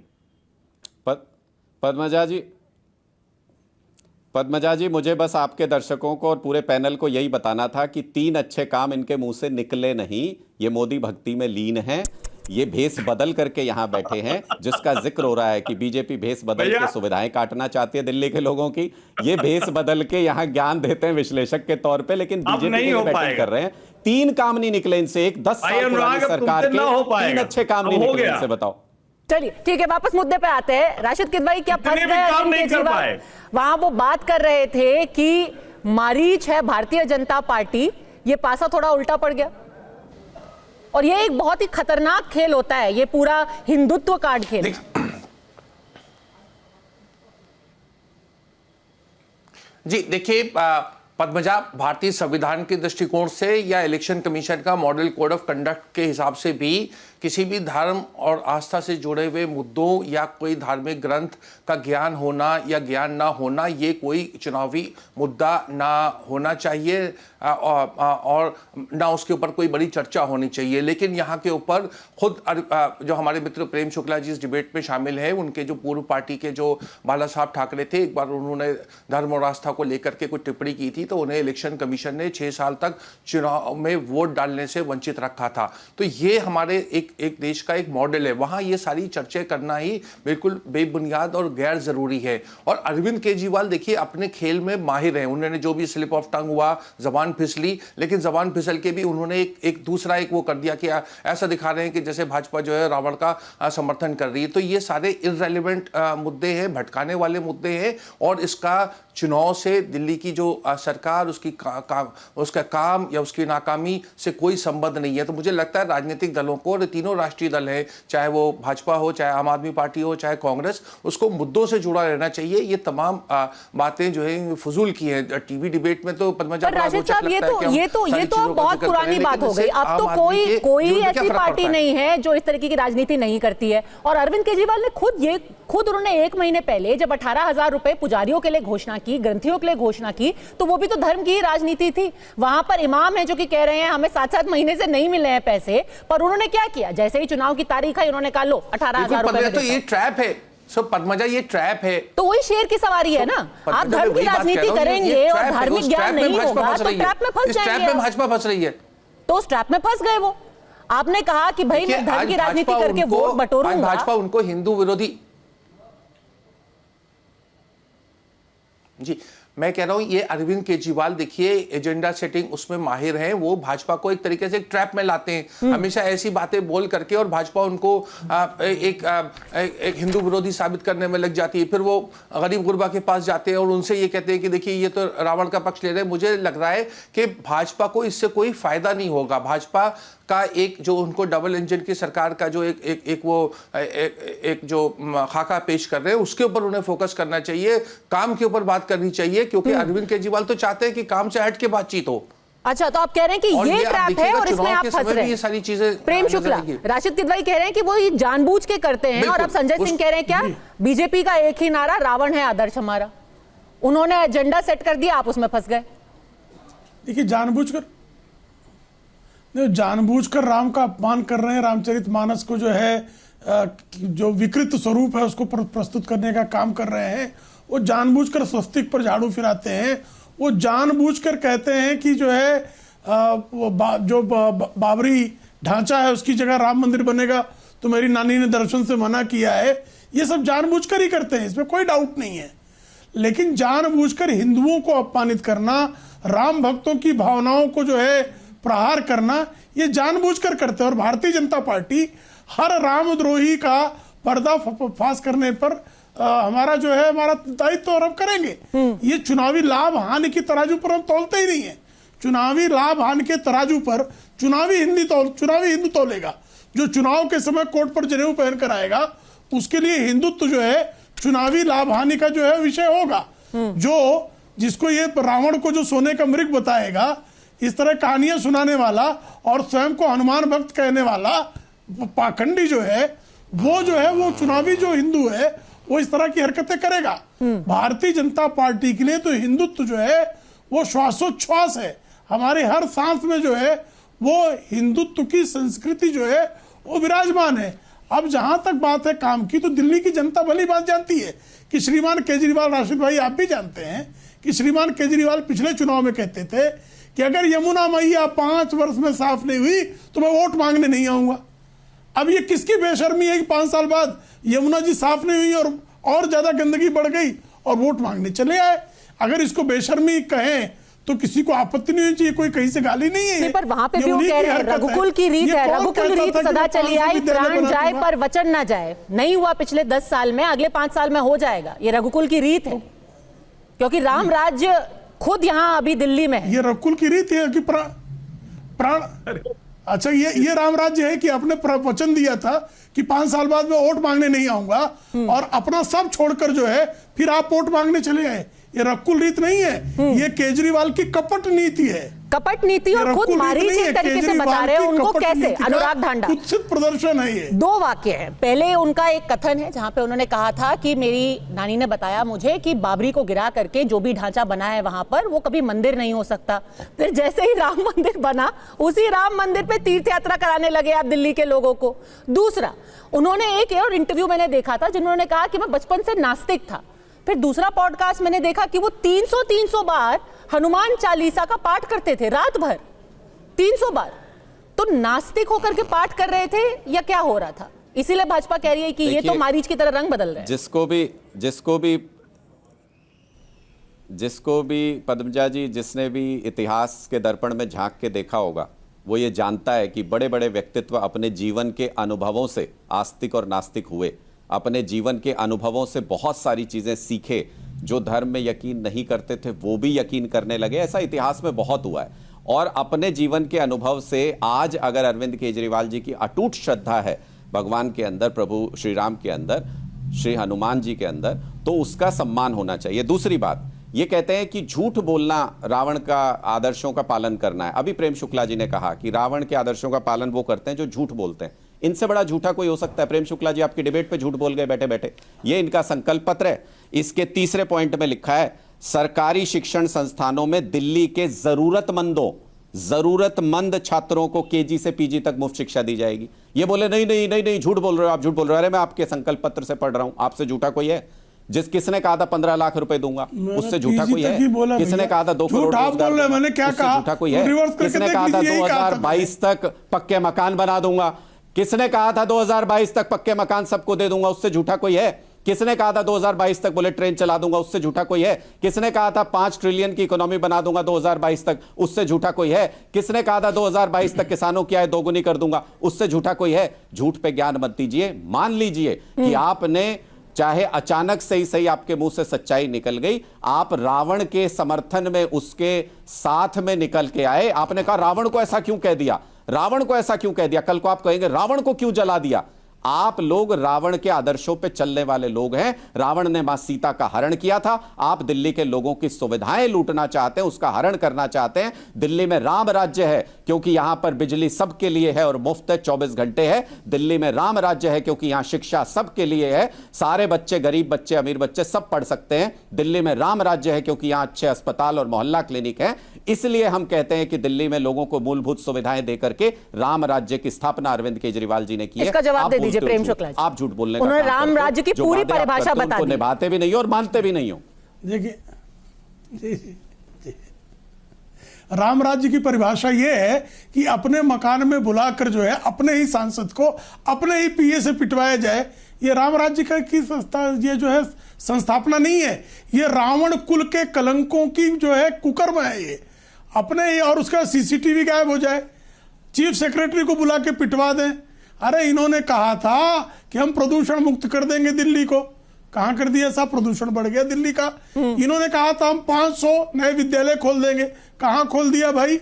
पद्मजा जी, मुझे बस आपके दर्शकों को और पूरे पैनल को यही बताना था कि 3 अच्छे काम इनके मुंह से निकले नहीं। ये मोदी भक्ति में लीन है, ये भेष बदल करके यहां बैठे हैं, जिसका जिक्र हो रहा है कि बीजेपी भेष बदल के सुविधाएं काटना चाहती है दिल्ली के लोगों की। ये भेष बदल के यहां ज्ञान देते हैं विश्लेषक के तौर पे, लेकिन बीजेपी के लिए बैटिंग कर रहे हैं। 3 काम नहीं निकले इनसे, एक 10 साल पुरानी सरकार के 3 अच्छे काम नहीं निकले इनसे, बताओ। चलिए ठीक है, वापस मुद्दे पे आते हैं। राशिद किदवई, क्या फंस गए अरविंद केजरीवाल? वहां वो बात कर रहे थे कि मारीच है भारतीय जनता पार्टी, ये पासा थोड़ा उल्टा पड़ गया और ये एक बहुत ही खतरनाक खेल होता है, ये पूरा हिंदुत्व कार्ड खेल। जी देखिए पद्मजा, भारतीय संविधान के दृष्टिकोण से या इलेक्शन कमीशन का मॉडल कोड ऑफ कंडक्ट के हिसाब से भी किसी भी धर्म और आस्था से जुड़े हुए मुद्दों या कोई धार्मिक ग्रंथ का ज्ञान होना या ज्ञान ना होना, ये कोई चुनावी मुद्दा ना होना चाहिए और ना उसके ऊपर कोई बड़ी चर्चा होनी चाहिए। लेकिन यहाँ के ऊपर खुद जो हमारे मित्र प्रेम शुक्ला जी इस डिबेट में शामिल हैं, उनके जो पूर्व पार्टी के जो बाला साहब ठाकरे थे, एक बार उन्होंने धर्म और आस्था को लेकर के कुछ टिप्पणी की थी, तो उन्हें इलेक्शन कमीशन ने 6 साल तक चुनाव में वोट डालने से वंचित रखा था। तो ये हमारे एक देश का एक मॉडल है, वहां ये सारी चर्चा करना ही बिल्कुल बेबुनियाद और गैर जरूरी है। और अरविंद केजरीवाल देखिए अपने खेल में माहिर हैं, उन्होंने जो भी स्लिप ऑफ टंग हुआ, जबान फिसली, लेकिन जबान फिसल के भी उन्होंने एक दूसरा वो कर दिया कि ऐसा दिखा रहे हैं कि जैसे भाजपा जो है रावण का समर्थन कर रही है। तो ये सारे इररेलेवेंट मुद्दे हैं, भटकाने वाले मुद्दे हैं और इसका चुनाव से दिल्ली की जो सरकार उसका काम या उसकी नाकामी से कोई संबंध नहीं है। तो मुझे लगता है राजनीतिक दलों को, और तीनों राष्ट्रीय दल हैं, चाहे वो भाजपा हो, चाहे आम आदमी पार्टी हो, चाहे कांग्रेस, उसको मुद्दों से जुड़ा रहना चाहिए। ये तमाम बातें जो है फजूल की हैं। टीवी डिबेट में तो पद्मजा राशिद साहब, ये तो बहुत पुरानी बात हो गई। अब तो कोई ऐसी पार्टी नहीं है जो इस तरीके की राजनीति नहीं करती है। और अरविंद केजरीवाल ने खुद उन्होंने 1 महीने पहले जब 18,000 रुपए पुजारियों के लिए घोषणा की, ग्रंथियों के लिए घोषणा की, तो वो भी तो धर्म की ही राजनीति थी। वहां पर इमाम है जो कि कह रहे हैं हमें 7-7 महीने से नहीं मिले हैं पैसे, पर उन्होंने क्या किया, जैसे ही चुनाव की तारीख आई उन्होंने कहा लो 18,000 रुपए। तो ये ट्रैप है, सो पद्मजा ये ट्रैप है। तो वही शेर की सवारी है ना, आप धर्म की राजनीति करेंगे और धार्मिक ज्ञान नहीं होगा तो ट्रैप में फंस जाएंगे। ट्रैप में भाजपा फंस रही है, तो उस ट्रैप में फंस गए वो। आपने कहा कि भाई मैं धर्म की राजनीति करके वोट बटोरूंगा। भाजपा उनको हिंदू विरोधी, जी मैं कह रहा हूं ये अरविंद केजरीवाल देखिए एजेंडा सेटिंग उसमें माहिर हैं, वो भाजपा को एक तरीके से एक ट्रैप में लाते हैं हमेशा ऐसी बातें बोल करके, और भाजपा उनको एक हिंदू विरोधी साबित करने में लग जाती है। फिर वो गरीब गुरबा के पास जाते हैं और उनसे ये कहते हैं कि देखिए ये तो रावण का पक्ष ले रहे हैं। मुझे लग रहा है कि भाजपा को इससे कोई फायदा नहीं होगा। भाजपा का एक जो उनको डबल इंजन की सरकार का जो एक जो खाका पेश कर रहे हैं उसके ऊपर उन्हें फोकस करना चाहिए, काम के ऊपर बात करनी चाहिए, क्योंकि अरविंद केजरीवाल तो चाहते हैं कि काम से हट के बातचीत हो। अच्छा, तो आप कह रहे हैं कि ये ट्रैप है और इसमें आप फंस रहे हैं। ये सारी चीजें प्रेम शुक्ला, राशिद किदवई कह रहे हैं कि वो ये जानबूझ के करते हैं, और अब संजय सिंह कह रहे हैं क्या बीजेपी का एक ही नारा रावण है आदर्श हमारा, उन्होंने एजेंडा सेट कर दिया, आप उसमें फंस गए। देखिए जानबूझकर राम का अपमान कर रहे हैं, रामचरितमानस को जो है जो विकृत स्वरूप है उसको प्रस्तुत करने का काम कर रहे हैं। वो जानबूझकर स्वस्तिक पर झाड़ू फिराते हैं, वो जानबूझकर कहते हैं कि जो है बाबरी ढांचा है उसकी जगह राम मंदिर बनेगा, तो मेरी नानी ने दर्शन से मना किया है। ये सब जानबूझकर ही करते हैं, इसमें कोई डाउट नहीं है। लेकिन जानबूझकर हिंदुओं को अपमानित करना, राम भक्तों की भावनाओं को जो है प्रहार करना, ये जानबूझकर करते हैं। और भारतीय जनता पार्टी हर रामद्रोही का पर्दाफाश करने पर हमारा जो है हमारा दायित्व और हम करेंगे। ये चुनावी लाभ हानि की तराजू पर हम तौलते ही नहीं है। चुनावी लाभ हानि के तराजू पर चुनावी हिंदू तौलेगा। जो चुनाव के समय कोर्ट पर जनेऊ पहन कर आएगा उसके लिए हिंदुत्व जो है चुनावी लाभ हानि का जो है विषय होगा। जो जिसको ये रावण को जो सोने का मृग बताएगा, इस तरह कहानियां सुनाने वाला और स्वयं को हनुमान भक्त कहने वाला पाखंडी जो है वो चुनावी जो हिंदू है वो इस तरह की हरकतें करेगा। भारतीय जनता पार्टी के लिए तो हिंदुत्व जो है वो श्वासोच्छ्वास है। हमारे हर सांस में जो है वो हिंदुत्व की संस्कृति जो है वो विराजमान है। अब जहां तक बात है काम की, तो दिल्ली की जनता भली बात जानती है कि श्रीमान केजरीवाल, राशिद भाई आप भी जानते हैं कि श्रीमान केजरीवाल पिछले चुनाव में कहते थे कि अगर यमुना मैया 5 वर्ष में साफ नहीं हुई तो मैं वोट मांगने नहीं आऊंगा। अब ये किसकी बेशर्मी है कि 5 साल बाद यमुना जी साफ नहीं हुई और ज्यादा गंदगी बढ़ गई और वोट मांगने चले आए। अगर इसको बेशर्मी कहें तो किसी को आपत्ति नहीं होनी चाहिए, कोई कहीं से गाली नहीं है। पर वहां पे भी वो कह रहे हैं रघुकुल की रीत है, रघुकुल रीत सदा चली आई, प्राण जाए पर वचन ना जाए। नहीं हुआ पिछले 10 साल में, अगले 5 साल में हो जाएगा। ये रघुकुल की रीत है, क्योंकि राम राज्य खुद यहाँ अभी दिल्ली में है। ये रघुकुल की रीत है कि प्राण अच्छा ये राम राज्य है कि आपने वचन दिया था कि 5 साल बाद मैं वोट मांगने नहीं आऊंगा और अपना सब छोड़कर जो है फिर आप वोट मांगने चले गए। ये रघुकुल रीत नहीं है, ये केजरीवाल की कपट नीति है। कपट नीति, और खुद मारीच एक तरीके से बता रहे हैं उनको कैसे। अनुराग ढांडा कुत्सित प्रदर्शन है ये। 2 वाक्य हैं। पहले उनका एक कथन है जहां पे उन्होंने कहा था कि मेरी नानी ने बताया मुझे कि बाबरी को गिरा करके जो भी ढांचा बना है वहां पर वो कभी मंदिर नहीं हो सकता। फिर जैसे ही राम मंदिर बना, उसी राम मंदिर पे तीर्थ यात्रा कराने लगे आप दिल्ली के लोगों को। दूसरा, उन्होंने एक और इंटरव्यू मैंने देखा था जिन्होंने कहा कि मैं बचपन से नास्तिक था। फिर दूसरा पॉडकास्ट मैंने देखा कि वो 300 बार हनुमान चालीसा का पाठ करते थे रात भर, 300 बार। तो नास्तिक होकर के पाठ कर रहे थे या क्या हो रहा था? इसीलिए भाजपा कह रही है कि ये तो मारीच की तरह रंग बदल रहे हैं। जिसको भी पद्मजा जी, जिसने भी इतिहास के दर्पण में झांक के देखा होगा, वो ये जानता है कि बड़े बड़े व्यक्तित्व अपने जीवन के अनुभवों से आस्तिक और नास्तिक हुए, अपने जीवन के अनुभवों से बहुत सारी चीजें सीखे। जो धर्म में यकीन नहीं करते थे वो भी यकीन करने लगे। ऐसा इतिहास में बहुत हुआ है। और अपने जीवन के अनुभव से आज अगर अरविंद केजरीवाल जी की अटूट श्रद्धा है भगवान के अंदर, प्रभु श्री राम के अंदर, श्री हनुमान जी के अंदर, तो उसका सम्मान होना चाहिए। दूसरी बात, ये कहते हैं कि झूठ बोलना रावण का आदर्शों का पालन करना है। अभी प्रेम शुक्ला जी ने कहा कि रावण के आदर्शों का पालन वो करते हैं जो झूठ बोलते हैं। इनसे बड़ा झूठा कोई हो सकता है? प्रेम शुक्ला जी आपकी डिबेट पे झूठ बोल गए बैठे बैठे। ये इनका संकल्प पत्र है। इसके तीसरे पॉइंट में लिखा है, सरकारी शिक्षण संस्थानों में दिल्ली के जरूरतमंदों जरूरतमंद छात्रों को केजी से पीजी तक मुफ्त शिक्षा दी जाएगी। ये बोले नहीं नहीं नहीं नहीं, झूठ बोल रहे हो आप, झूठ बोल रहे हो। अरे मैं आपके संकल्प पत्र से पढ़ रहा हूं, आपसे झूठा कोई है? किसने कहा था 15 लाख रुपए दूंगा, उससे झूठा कोई है? किसने कहा था 2 करोड़ रोजगार, मैंने क्या कहा? झूठा कोई है? किसने कहा था 2022 तक पक्के मकान बना दूंगा? किसने कहा था 2022 तक पक्के मकान सबको दे दूंगा, उससे झूठा कोई है? किसने कहा था 2022 तक बुलेट ट्रेन चला दूंगा, उससे झूठा कोई है? किसने कहा था 5 ट्रिलियन की इकोनॉमी बना दूंगा 2022 तक, उससे झूठा कोई है? किसने कहा था 2022 तक किसानों की आय दोगुनी कर दूंगा, उससे झूठा कोई है? झूठ पे ज्ञान मत दीजिए। मान लीजिए कि आपने, चाहे अचानक से ही सही आपके मुंह से सच्चाई निकल गई, आप रावण के समर्थन में, उसके साथ में निकल के आए। आपने कहा रावण को ऐसा क्यों कह दिया, रावण को ऐसा क्यों कह दिया, कल को आप कहेंगे रावण को क्यों जला दिया। आप लोग रावण के आदर्शों पे चलने वाले लोग हैं। रावण ने मां सीता का हरण किया था, आप दिल्ली के लोगों की सुविधाएं लूटना चाहते हैं, उसका हरण करना चाहते हैं। दिल्ली में राम राज्य है क्योंकि यहां पर बिजली सबके लिए है और मुफ्त है, 24 घंटे है। दिल्ली में राम राज्य है क्योंकि यहां शिक्षा सबके लिए है, सारे बच्चे, गरीब बच्चे, अमीर बच्चे सब पढ़ सकते हैं। दिल्ली में राम राज्य है क्योंकि यहां अच्छे अस्पताल और मोहल्ला क्लिनिक है। इसलिए हम कहते हैं कि दिल्ली में लोगों को मूलभूत सुविधाएं देकर के राम राज्य की स्थापना अरविंद केजरीवाल जी ने की है। इसका जवाब दे दीजिए प्रेम शुक्ला जी। आप झूठ बोलने का उन्होंने काम राम करते हो। राज्य की जो पूरी वादे आप परिभाषा करते हो, बता उनको दी। निभाते भी नहीं हो और मानते भी नहीं हो। देखिए जी, राम राज्य की परिभाषा ये है कि अपने मकान में बुलाकर जो है अपने ही सांसद को अपने ही पीए से पिटवाया जाए। ये राम राज्य का की संस्था, ये जो है संस्थापना नहीं है, ये रावण कुल के कलंकों की जो है कुकर्म है। ये अपने ही, और उसका सीसीटीवी गायब हो जाए, चीफ सेक्रेटरी को बुला के पिटवा दें। अरे इन्होंने कहा था कि हम प्रदूषण मुक्त कर देंगे दिल्ली को, कहां कर दिया साहब, प्रदूषण बढ़ गया दिल्ली का। इन्होंने कहा था हम 500 नए विद्यालय खोल देंगे, कहां खोल दिया भाई?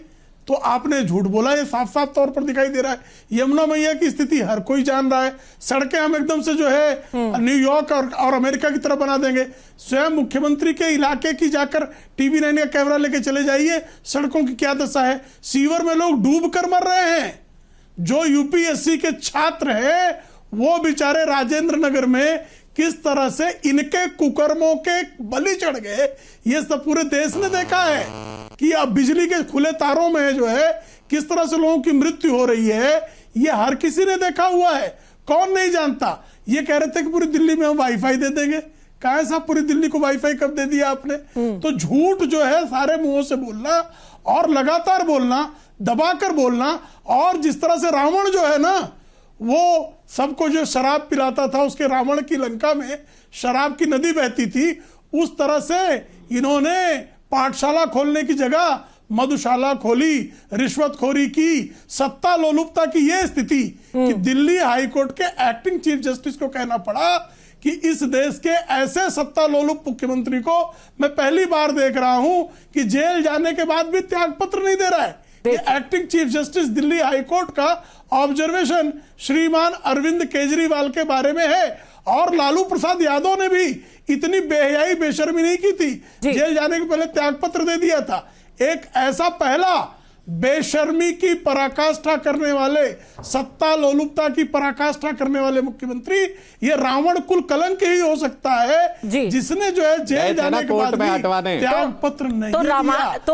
तो आपने झूठ बोला, ये साफ साफ तौर पर दिखाई दे रहा है। यमुना मैया की स्थिति हर कोई जान रहा है, सड़कें हम एकदम से जो है न्यूयॉर्क और अमेरिका की तरफ बना देंगे। स्वयं मुख्यमंत्री के इलाके की जाकर टीवी 9 का कैमरा लेके चले जाइए, सड़कों की क्या दशा है। सीवर में लोग डूब कर मर रहे हैं। जो यूपीएससी के छात्र हैं वो बेचारे राजेंद्र नगर में किस तरह से इनके कुकर्मों के बलि चढ़ गए, ये सब पूरे देश ने देखा है कि अब बिजली के खुले तारों में जो है किस तरह से लोगों की मृत्यु हो रही है, ये हर किसी ने देखा हुआ है। कौन नहीं जानता। ये कह रहे थे कि पूरी दिल्ली में हम वाईफाई दे देंगे, कहा साहब पूरी दिल्ली को वाईफाई कब दे दिया आपने? तो झूठ जो है सारे मुंहों से बोलना और लगातार बोलना, दबाकर बोलना, और जिस तरह से रावण जो है ना, वो सबको जो शराब पिलाता था, उसके रावण की लंका में शराब की नदी बहती थी, उस तरह से इन्होंने पाठशाला खोलने की जगह मधुशाला खोली, रिश्वतखोरी की, सत्ता लोलुपता की ये स्थिति कि दिल्ली हाईकोर्ट के एक्टिंग चीफ जस्टिस को कहना पड़ा कि इस देश के ऐसे सत्ता लोलुप मुख्यमंत्री को मैं पहली बार देख रहा हूं कि जेल जाने के बाद भी त्याग पत्र नहीं दे रहा है। Acting chief justice Delhi high court का ऑब्जर्वेशन श्रीमान अरविंद केजरीवाल के बारे में है। और लालू प्रसाद यादव ने भी इतनी बेहयाई बेशर्मी नहीं की थी, जेल जाने के पहले त्यागपत्र दे दिया था। एक ऐसा पहला बेशर्मी की पराकाष्ठा करने वाले, सत्ता लोलुपता की पराकाष्ठा करने वाले मुख्यमंत्री ये रावण कुल कलंक ही हो सकता है, जिसने जो है जेल जाने के बाद भी त्याग पत्र नहीं दिया। तो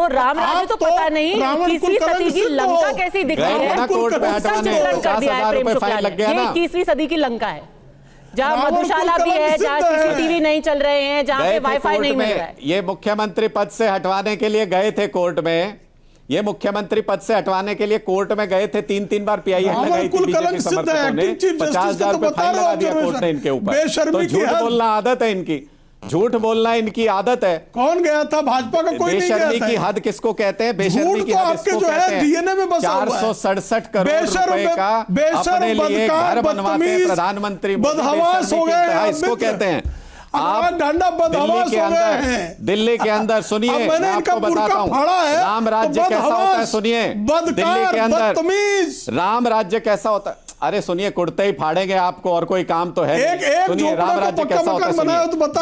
राम राज्य तो पता नहीं किसी सदी की लंका कैसी दिख रही है, उसका चित्रण कर दिया है प्रेम शुक्ला ने। ये 21वीं सदी की लंका है जहाँ मधुशाला भी है, जहाँ सीसीटीवी नहीं चल रहे हैं, जहाँ पे वाईफाई नहीं मिल रहा है। ये मुख्यमंत्री पद से हटवाने के लिए गए थे कोर्ट में, ये मुख्यमंत्री पद से हटवाने के लिए कोर्ट में गए थे, 3 बार पीआई लगाई थी बीजेपी समर्थकों ने, 50,000 रुपए फाइन लगा दिया कोर्ट ने इनके ऊपर। तो झूठ बोलना आदत है इनकी, झूठ बोलना इनकी आदत है। कौन गया था? भाजपा का कोई नहीं गया था। बेशर्मी की हद किसको कहते हैं? बेशर्मी की हद किसको कहते हैं? डीएनए में बसा हुआ है। 467 करोड़ रुपए का अपने लिए घर बनवाते हैं प्रधानमंत्री, बदहवास हो गए इसको कहते हैं। आप दिल्ली के अंदर सुनिए, मैं आपको बताता हूं राम राज्य कैसा होता है। सुनिए, दिल्ली के अंदर राम राज्य कैसा होता है। अरे सुनिए, कुर्ते ही फाड़ेंगे आपको, और कोई काम तो है नहीं। सुनिए राम राज्य कैसा होता है।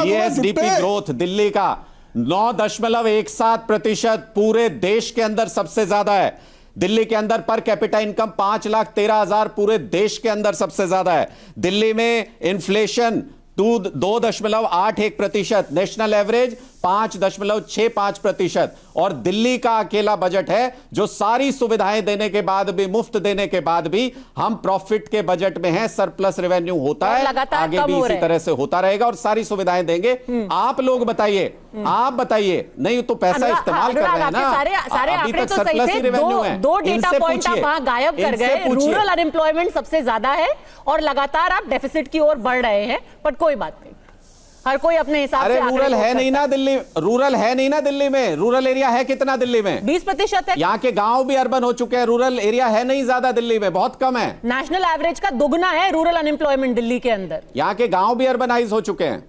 जीएसडीपी ग्रोथ दिल्ली का 9.17% पूरे देश के अंदर सबसे ज्यादा है। दिल्ली के अंदर पर कैपिटा इनकम 5,13,000 पूरे देश के अंदर सबसे ज्यादा है। दिल्ली में इन्फ्लेशन 2.81%, नेशनल एवरेज 5.65%। और दिल्ली का अकेला बजट है जो सारी सुविधाएं देने के बाद भी, मुफ्त देने के बाद भी हम प्रॉफिट के बजट में हैं, सरप्लस रेवेन्यू होता है, आगे भी इसी तरह से होता रहेगा और सारी सुविधाएं देंगे। आप लोग बताइए, आप बताइए, नहीं तो पैसा इस्तेमाल कर रहे हैं ना, सारे अभी आंकड़े तक तो सही सरप्लस थे, ही रेवेन्यू है। दो डेटा इनसे पॉइंट आप पूछिए, वहां गायब कर इनसे गए। पूछिए। रूरल अनएम्प्लॉयमेंट सबसे ज्यादा है और लगातार आप डेफिसिट की ओर बढ़ रहे हैं, पर कोई बात नहीं, हर कोई अपने हिसाब से। अरे रूरल है नहीं ना दिल्ली, रूरल है नहीं ना दिल्ली में। रूरल एरिया है कितना दिल्ली में? 20% है। यहाँ के गांव भी अर्बन हो चुके हैं, रूरल एरिया है नहीं ज्यादा दिल्ली में, बहुत कम है। नेशनल एवरेज का दुगना है रूरल अनएम्प्लॉयमेंट दिल्ली के अंदर। यहाँ के गांव भी अर्बनाइज हो चुके हैं।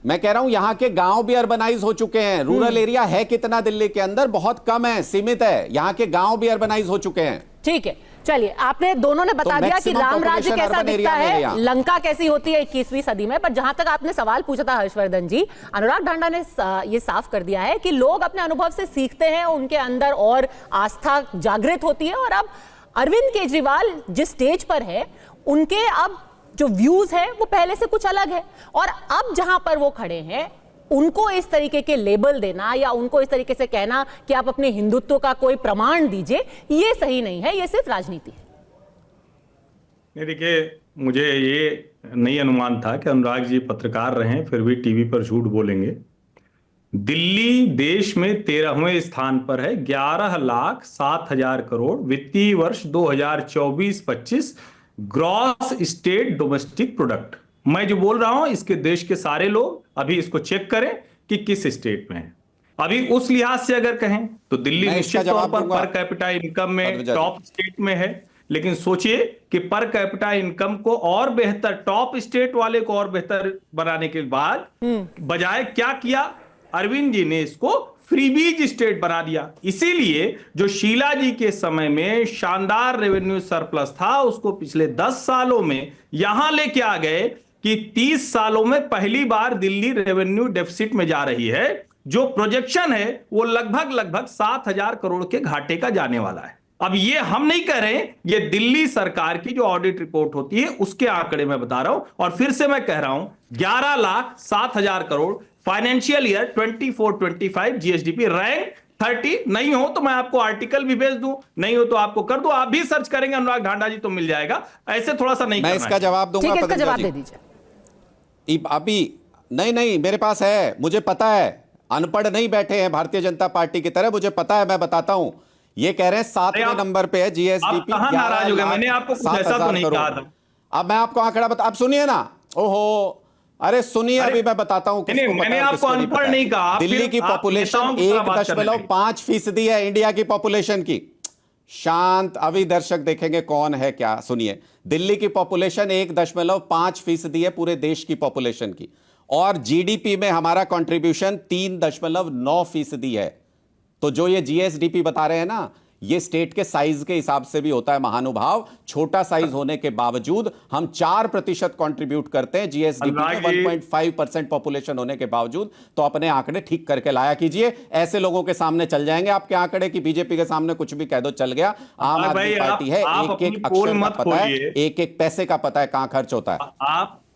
मैं कह रहा हूं यहाँ के गांव भी अर्बनाइज हो चुके हैं। रूरल एरिया है कितना दिल्ली के अंदर? बहुत कम है, सीमित है। यहाँ के गांव भी अर्बनाइज हो चुके हैं। ठीक है, चलिए, आपने दोनों ने बता दिया कि राम राज्य कैसा दिखता है, लंका कैसी होती है 21वीं सदी में। पर जहां तक आपने सवाल पूछा था हर्षवर्धन जी, अनुराग ढांडा ने ये साफ कर दिया है कि लोग अपने अनुभव से सीखते हैं, उनके अंदर और आस्था जागृत होती है। और अब अरविंद केजरीवाल जिस स्टेज पर है, उनके अब जो व्यूज है वो पहले से कुछ अलग है। और अब जहां पर वो खड़े हैं, उनको इस तरीके के लेबल देना या उनको इस तरीके से कहना कि आप अपने हिंदुत्व का कोई प्रमाण दीजिए, ये सही नहीं है, ये सिर्फ राजनीति है। नहीं, देखिए, मुझे ये नहीं अनुमान था कि अनुराग जी पत्रकार रहे फिर भी टीवी पर झूठ बोलेंगे। दिल्ली देश में 13वें स्थान पर है, 11,07,000 करोड़ वित्तीय वर्ष 2024-25 ग्रॉस स्टेट डोमेस्टिक प्रोडक्ट। मैं जो बोल रहा हूं, इसके देश के सारे लोग अभी इसको चेक करें कि किस स्टेट में है। अभी उस लिहाज से अगर कहें तो दिल्ली निश्चित तौर पर कैपिटा इनकम में टॉप स्टेट में है। लेकिन सोचिए कि पर कैपिटा इनकम को और बेहतर, टॉप स्टेट वाले को और बेहतर बनाने के बाद बजाय क्या किया, अरविंद जी ने इसको फ्रीबीज स्टेट बना दिया। इसीलिए जो शीला जी के समय में शानदार रेवेन्यू सरप्लस था, उसको पिछले 10 सालों में यहां लेके आ गए कि 30 सालों में पहली बार दिल्ली रेवेन्यू डेफिसिट में जा रही है। जो प्रोजेक्शन है वो लगभग 7,000 करोड़ के घाटे का जाने वाला है। अब ये हम नहीं कह रहे, ये दिल्ली सरकार की जो ऑडिट रिपोर्ट होती है उसके आंकड़े मैं बता रहा हूं। और फिर से मैं कह रहा हूं, 11,07,000 crore financial year 24-25 GSDP rank 30। नहीं हो तो मैं आपको आर्टिकल भी भेज दूं, नहीं हो तो आपको कर दूं। आप भी सर्च करेंगे अनुराग ढांडा जी तो मिल जाएगा। ऐसे थोड़ा सा नहीं, मैं इसका जवाब दूंगा। इसका जवाब दे दीजिए। अभी नहीं, मेरे पास है, मुझे पता है, अनपढ़ नहीं बैठे हैं भारतीय जनता पार्टी की तरह, मुझे पता है, मैं बताता हूं। ये कह रहे हैं 7वें नंबर पे है जीएसडीपी। नाराज हो गए? मैंने आपको कुछ ऐसा तो नहीं कहा था। अब मैं आपको आंकड़ा बता, अब सुनिए ना। ओहो, अरे सुनिए, अभी मैं बताता हूं। मैंने आपको अनपढ़ नहीं कहा। दिल्ली की पॉपुलेशन 1.5% है इंडिया की पॉपुलेशन की। शांत, अभी दर्शक देखेंगे कौन है क्या। सुनिए, दिल्ली की पॉपुलेशन 1.5% है पूरे देश की पॉपुलेशन की, और जीडीपी में हमारा कंट्रीब्यूशन 3.9% है। तो जो ये जीएसडीपी बता रहे हैं ना, ये स्टेट के साइज के हिसाब से भी होता है महानुभाव। छोटा साइज होने के बावजूद हम 4% कंट्रीब्यूट करते हैं जीएसडीपी में, 1.5% पॉपुलेशन होने के बावजूद। तो अपने आंकड़े ठीक करके लाया कीजिए। ऐसे लोगों के सामने चल जाएंगे आपके आंकड़े की बीजेपी के सामने कुछ भी कह दो चल गया। आम आदमी पार्टी है, एक एक अक्षर का पता है, एक एक पैसे का पता है कहां खर्च होता है।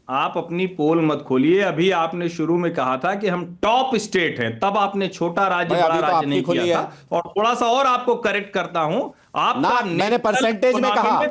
आप अपनी पोल मत खोलिए। अभी आपने शुरू में कहा था कि हम टॉप स्टेट हैं, तब आपने छोटा राज्य बड़ा राज्य नहीं किया था। और थोड़ा सा और आपको करेक्ट करता हूं, आपका मैंने परसेंटेज में कहा,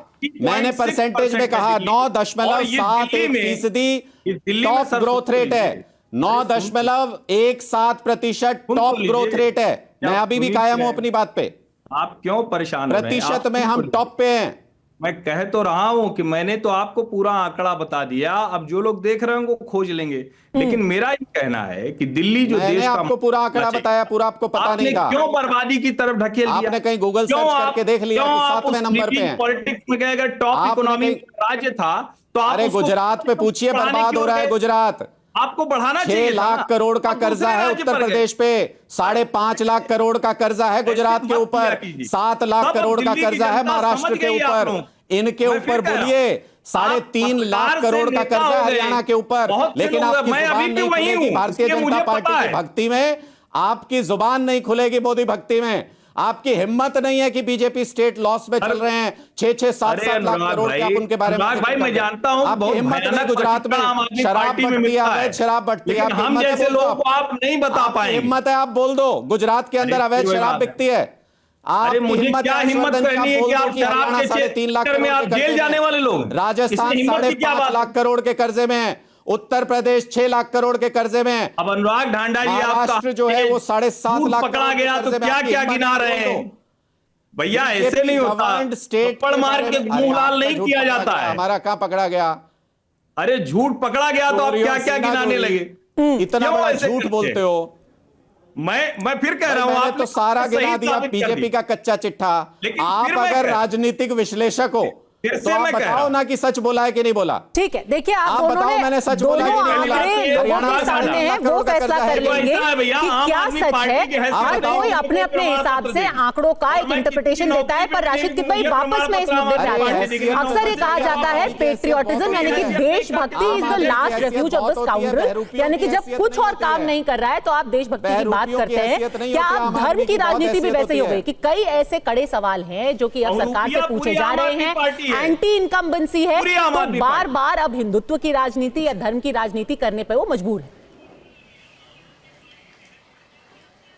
9.71% टॉप ग्रोथ रेट है। 9.17% टॉप ग्रोथ रेट है। मैं अभी भी कायम हूं अपनी बात पे। आप क्यों परेशान हो रहे हैं? प्रतिशत में हम टॉप पे हैं। मैं कह तो रहा हूं कि मैंने तो आपको पूरा आंकड़ा बता दिया। अब जो लोग देख रहे हैं वो खोज लेंगे। लेकिन मेरा ये कहना है कि दिल्ली जो देश का, आपको पूरा आंकड़ा बताया, पूरा आपको पता नहीं था। क्यों बर्बादी की तरफ ढकेल दिया? आपने कहीं गूगल सर्च करके देख लिया कि 7वें नंबर पे है। पॉलिटिक्स में गए, अगर टॉप इकोनॉमी राज्य था तो आप, अरे गुजरात पे पूछिए, बर्बाद हो रहा है गुजरात। आपको बढ़ाना 6 लाख करोड़ का कर्जा है उत्तर प्रदेश पे, 5.5 लाख करोड़ का कर्जा है गुजरात के ऊपर, 7 लाख करोड़ का कर्जा है महाराष्ट्र के ऊपर। इनके ऊपर बोलिए 3.5 लाख करोड़ का कर्जा है हरियाणा के ऊपर। लेकिन आपकी जुबान नहीं खुलेगी भारतीय जनता पार्टी की भक्ति में, आपकी जुबान नहीं खुलेगी मोदी भक्ति में। आपकी हिम्मत नहीं है कि बीजेपी स्टेट लॉस में चल रहे हैं, 6-7 लाख करोड़ के, आप उनके बारे में भाई मैं जानता हूं आपकी हिम्मत नहीं, गुजरात में शराब बढ़ती है, अवैध शराब बढ़ती है, हम जैसे लोगों को आप नहीं बता पाएंगे। हिम्मत है, आप बोल दो गुजरात के अंदर अवैध शराब बिकती है। अरे मुझे क्या हिम्मत करनी है कि आप शराब के 3.5 लाख में आप जेल जाने वाले लोग, राजस्थान 5.5 लाख करोड़ के कर्जे में है, उत्तर प्रदेश 6 लाख करोड़ के कर्जे में है, अब अनुराग ढांडा जी महाराष्ट्र जो है वो 7.5 लाख पकड़ा गया तो क्या क्या गिना रहे हैं भैया? ऐसे नहीं होता, स्टेट थप्पड़ मार के मुंह लाल नहीं किया जाता है। हमारा कहां पकड़ा गया? अरे झूठ पकड़ा गया तो आप क्या क्या गिनाने लगे? इतना बड़ा झूठ बोलते हो। मैं फिर कह रहा हूं, आप तो सारा गिना दिया बीजेपी का कच्चा चिट्ठा। आप अगर राजनीतिक विश्लेषक हो तो आप बताओ ना कि सच बोला है कि नहीं बोला। ठीक है, देखिए आप दोनों बताओ मैंने सच बोला कि नहीं बोला। लोगों के सामने है, वो फैसला कर लेंगे कि क्या सच है। हर कोई अपने अपने हिसाब से आंकड़ों का एक इंटरप्रिटेशन देता है। पर राशिद भाई वापस मैं इस मुद्दे पे आता हूं। अक्सर ये कहा जाता है पेट्रियोटिज्म यानी कि देशभक्ति is the last refuge of the scoundrel, यानी कि जब कुछ और काम नहीं कर रहा है तो आप देशभक्ति की बात करते हैं। क्या आप धर्म की राजनीति भी वैसे ही हो गई कि कई ऐसे कड़े सवाल हैं जो कि अब सरकार से पूछे जा रहे हैं, एंटी इनकम्बेंसी है, तो बार बार अब हिंदुत्व की राजनीति या धर्म की राजनीति करने पे वो मजबूर है।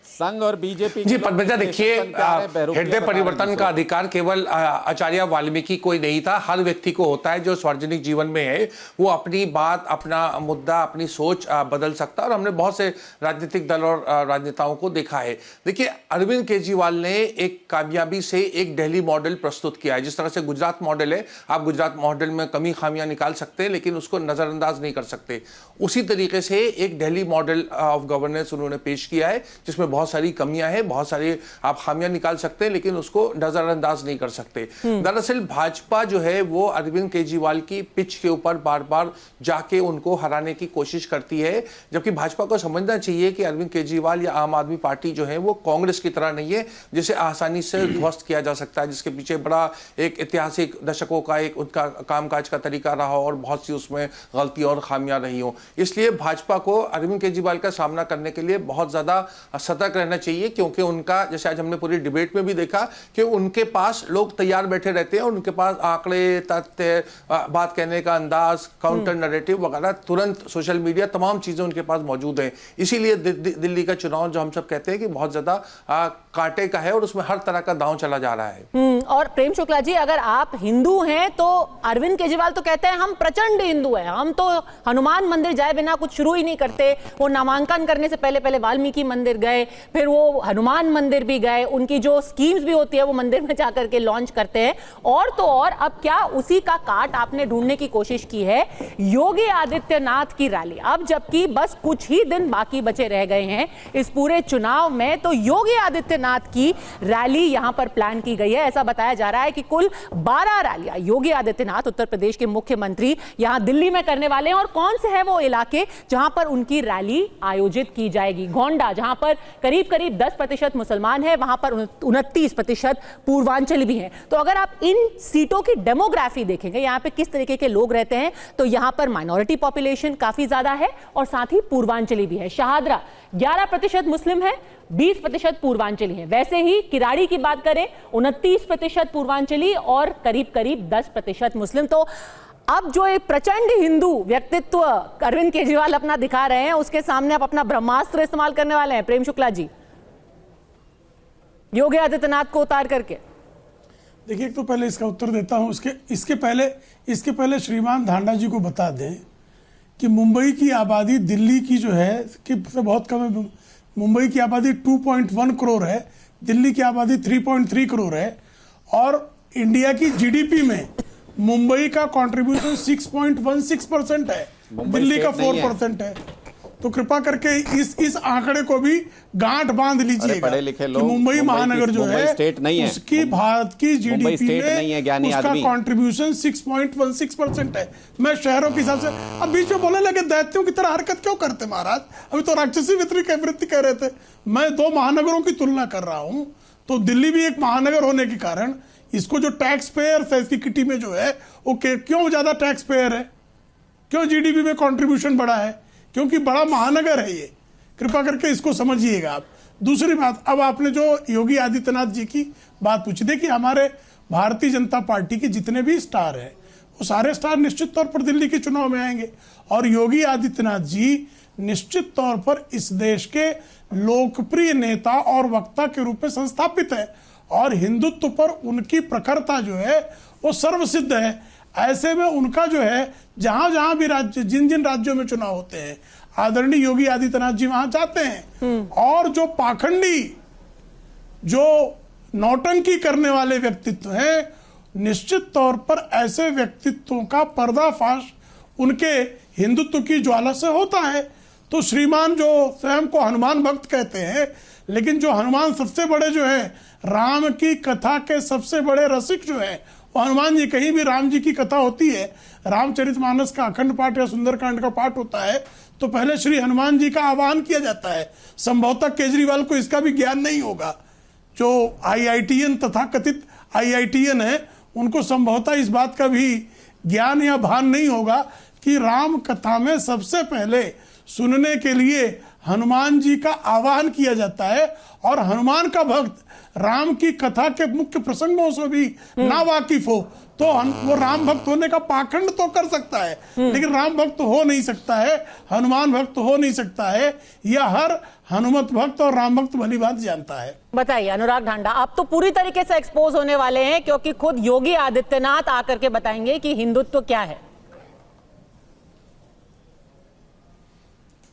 संघ और बीजेपी जी पद्मजा, देखिए हृदय परिवर्तन का अधिकार केवल आचार्य वाल्मीकि को ही नहीं था, हर व्यक्ति को होता है जो सार्वजनिक जीवन में है, वो अपनी बात, अपना मुद्दा, अपनी सोच बदल सकता है। और हमने बहुत से राजनीतिक दल और राजनेताओं को देखा है। देखिए अरविंद केजरीवाल ने एक कामयाबी से एक दिल्ली मॉडल प्रस्तुत किया है। जिस तरह से गुजरात मॉडल है, आप गुजरात मॉडल में कमी खामियां निकाल सकते हैं लेकिन उसको नजरअंदाज नहीं कर सकते। उसी तरीके से एक दिल्ली मॉडल ऑफ गवर्नेंस उन्होंने पेश किया है जिसमें बहुत सारी कमियां हैं, बहुत सारी आप खामियां निकाल सकते हैं लेकिन उसको नजरअंदाज नहीं कर सकते। दरअसल भाजपा जो है वो अरविंद केजरीवाल की पिच के ऊपर बार बार जाके उनको हराने की कोशिश करती है, जबकि भाजपा को समझना चाहिए कि अरविंद केजरीवाल या आम आदमी पार्टी जो है वो कांग्रेस की तरह नहीं है जिसे आसानी से ध्वस्त किया जा सकता है, जिसके पीछे बड़ा एक ऐतिहासिक दशकों का एक उनका कामकाज का तरीका रहा हो और बहुत सी उसमें गलती और खामियां रही हो। इसलिए भाजपा को अरविंद केजरीवाल का सामना करने के लिए बहुत ज्यादा सतर्क रहना चाहिए, क्योंकि उनका, जैसे आज हमने पूरी डिबेट में भी देखा कि उनके पास लोग तैयार बैठे रहते हैं, उनके पास आंकड़े, तथ्य, बात कहने का अंदाज, काउंटर नैरेटिव वगैरह, तुरंत सोशल मीडिया, तमाम चीजें उनके पास मौजूद हैं। इसीलिए दिल्ली का चुनाव जो हम सब कहते हैं कि बहुत ज्यादा कांटे का है और उसमें हर तरह का दांव चला जा रहा है। और प्रेम शुक्ला जी, अगर आप हिंदू हैं तो अरविंद केजरीवाल तो कहते हैं हम प्रचंड हिंदू हैं, हम तो हनुमान मंदिर जाए बिना कुछ शुरू ही नहीं करते। वो नामांकन करने से पहले वाल्मीकि मंदिर गए, फिर वो हनुमान मंदिर भी गए, उनकी जो स्कीम्स भी होती है वो मंदिर में जाकर के लॉन्च करते हैं। और तो और अब क्या उसी का काट आपने ढूंढने की कोशिश की है योगी आदित्यनाथ की रैली। अब जबकि बस कुछ ही दिन बाकी बचे रह गए हैं इस पूरे चुनाव में, तो योगी आदित्यनाथ की रैली यहां पर प्लान की गई है। ऐसा बताया जा रहा है कि कुल 12 रैलियां योगी आदित्यनाथ, उत्तर प्रदेश के मुख्यमंत्री, यहां दिल्ली में करने वाले हैं। और कौन से है वो इलाके जहां पर उनकी रैली आयोजित की जाएगी? गोंडा, जहां पर करीब 10% मुसलमान है, वहां पर 29% पूर्वांचल भी हैं। तो अगर आप इन सीटों की डेमोग्राफी देखेंगे, यहां पे किस तरीके के लोग रहते हैं, तो यहां पर माइनॉरिटी पॉपुलेशन काफी ज्यादा है और साथ ही पूर्वांचली भी है। शाहदरा 11% मुस्लिम है, 20% पूर्वांचली है। वैसे ही किराड़ी की बात करें 29% पूर्वांचली और करीब 10% मुस्लिम। तो अब जो एक प्रचंड हिंदू व्यक्तित्व अरविंद केजरीवाल अपना दिखा रहे हैं, उसके सामने आप अपना ब्रह्मास्त्र इस्तेमाल करने वाले हैं प्रेम शुक्ला जी, योगी आदित्यनाथ को उतार करके। देखिए, तो पहले इसका उत्तर देता हूं। इसके पहले श्रीमान ढांडा जी को बता दें कि मुंबई की आबादी दिल्ली की जो है कि बहुत कम है। मुंबई की आबादी 2.1 करोड़ है, दिल्ली की आबादी 3.3 करोड़ है और इंडिया की जीडीपी में मुंबई का कंट्रीब्यूशन 6.16% है, दिल्ली का 4% है। तो कृपा करके इस आंकड़े को भी गांठ बांध लीजिएगा कि मुंबई महानगर जो है उसकी भारत की जीडीपी में उसका कंट्रीब्यूशन 6.16% है। मैं शहरों के हिसाब से, अब बीच में बोलने लगे दैत्यों की तरह हरकत क्यों करते महाराज? अभी तो राक्षसी वृत्ति कह रहे थे। मैं 2 महानगरों की तुलना कर रहा हूं, तो दिल्ली भी एक महानगर होने के कारण इसको जो टैक्स पेयर है इसकी किटी में जो है वो क्यों ज्यादा टैक्स पेयर है, क्यों जीडीपी में कंट्रीब्यूशन बड़ा है? क्योंकि बड़ा महानगर है ये। कृपा करके इसको समझिएगा आप। दूसरी बात, अब आपने जो योगी आदित्यनाथ जी की बात पूछी, देखिए हमारे भारतीय जनता पार्टी के जितने भी स्टार हैं वो सारे स्टार निश्चित तौर पर दिल्ली के चुनाव में आएंगे, और योगी आदित्यनाथ जी निश्चित तौर पर इस देश के लोकप्रिय नेता और वक्ता के रूप में संस्थापित है, और हिंदुत्व पर उनकी प्रखरता जो है वो सर्वसिद्ध है। ऐसे में उनका जो है जहां जहां भी राज्य, जिन जिन राज्यों में चुनाव होते हैं, आदरणीय योगी आदित्यनाथ जी वहां जाते हैं, और जो पाखंडी, जो नौटंकी करने वाले व्यक्तित्व हैं, निश्चित तौर पर ऐसे व्यक्तित्वों का पर्दाफाश उनके हिंदुत्व की ज्वाला से होता है। तो श्रीमान जो स्वयं को हनुमान भक्त कहते हैं, लेकिन जो हनुमान सबसे बड़े जो है राम की कथा के सबसे बड़े रसिक जो है वो हनुमान जी। कहीं भी राम जी की कथा होती है, रामचरितमानस का अखंड पाठ या सुंदरकांड का पाठ होता है, तो पहले श्री हनुमान जी का आह्वान किया जाता है। संभवतः केजरीवाल को इसका भी ज्ञान नहीं होगा, जो आईआईटीएन तथा कथित आईआईटीएन है, उनको संभवतः इस बात का भी ज्ञान या भान नहीं होगा कि राम कथा में सबसे पहले सुनने के लिए हनुमान जी का आह्वान किया जाता है, और हनुमान का भक्त राम की कथा के मुख्य प्रसंगों से भी ना वाकिफ हो तो वो राम भक्त होने का पाखंड तो कर सकता है, लेकिन राम भक्त हो नहीं सकता है, हनुमान भक्त हो नहीं सकता है। यह हर हनुमत भक्त और राम भक्त भली बात जानता है। बताइए अनुराग ढांडा, आप तो पूरी तरीके से एक्सपोज होने वाले हैं, क्योंकि खुद योगी आदित्यनाथ आकर के बताएंगे कि हिंदुत्व क्या है।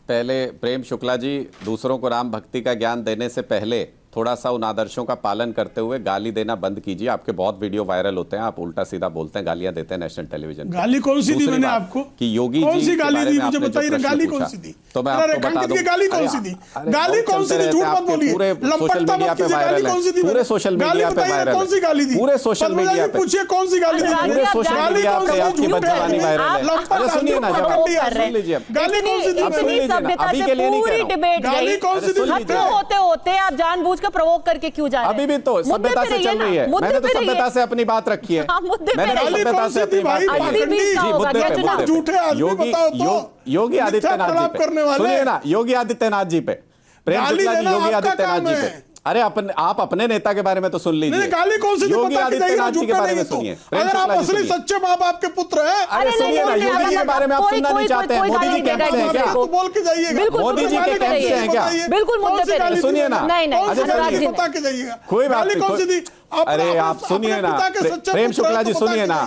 पहले प्रेम शुक्ला जी, दूसरों को राम भक्ति का ज्ञान देने से पहले थोड़ा सा उन आदर्शों का पालन करते हुए गाली देना बंद कीजिए। आपके बहुत वीडियो वायरल होते हैं, आप उल्टा सीधा बोलते हैं, गालियां देते हैं नेशनल टेलीविजन। गाली कौन सी दी मैंने आपको? कि योगी कौन जी सी गाली के बारे दी में मुझे आपने जो बताइए ना, प्रश्न गाली पूछा, कौन सी दी? तो मैं आपको बता दूं, गाली कौन सी दी? गाली कौन सी दी? झूठ मत बोलिए, लंपटता मत कीजिए। गाली कौन सी दी? पूरे सोशल मीडिया पे वायरल है, कौन सी गाली दी? पूरे सोशल मीडिया पे पूछिए कौन सी गाली दी? पूरे सोशल मीडिया पे आपकी बदजबानी वायरल है। अरे सुनिए ना, सुन लीजिए, गाली कौन सी दी? अभी के लिए नहीं कह रहा हूं। गाली कौन सी दी? होते होते आप जानबूझ के प्रवोक करके क्यों जा रहे हैं? अभी भी तो सभ्यता से चल रही है, मैंने तो सभ्यता से अपनी बात रखी है, मैंने तो सभ्यता से अपनी बात योगी आदित्यनाथ जी पे सुनिए ना, योगी आदित्यनाथ जी पे, प्रेम शुक्ला जी योगी आदित्यनाथ जी पे। अरे आप अपने नेता के बारे में तो सुन लीजिए। गाली कौन सी? योगी आदित्यनाथ जी के बारे में सुनिए। अगर आप असली सच्चे माँ बाप के पुत्र हैं, अरे सुनिए ना, योगी जी के बारे में आप सुनना नहीं चाहते हैं? मोदी जी कैंप से हैं क्या? तो बोल के जाइएगा। मोदी जी के कैंप से हैं क्या? बिल्कुल मुद्दे पे सुनिए ना, नहीं अनुराग जी बता के जाइएगा। कोई बात गाली कौन सी दी? अरे आप सुनिए ना, प्रेम शुक्ला जी सुनिए ना,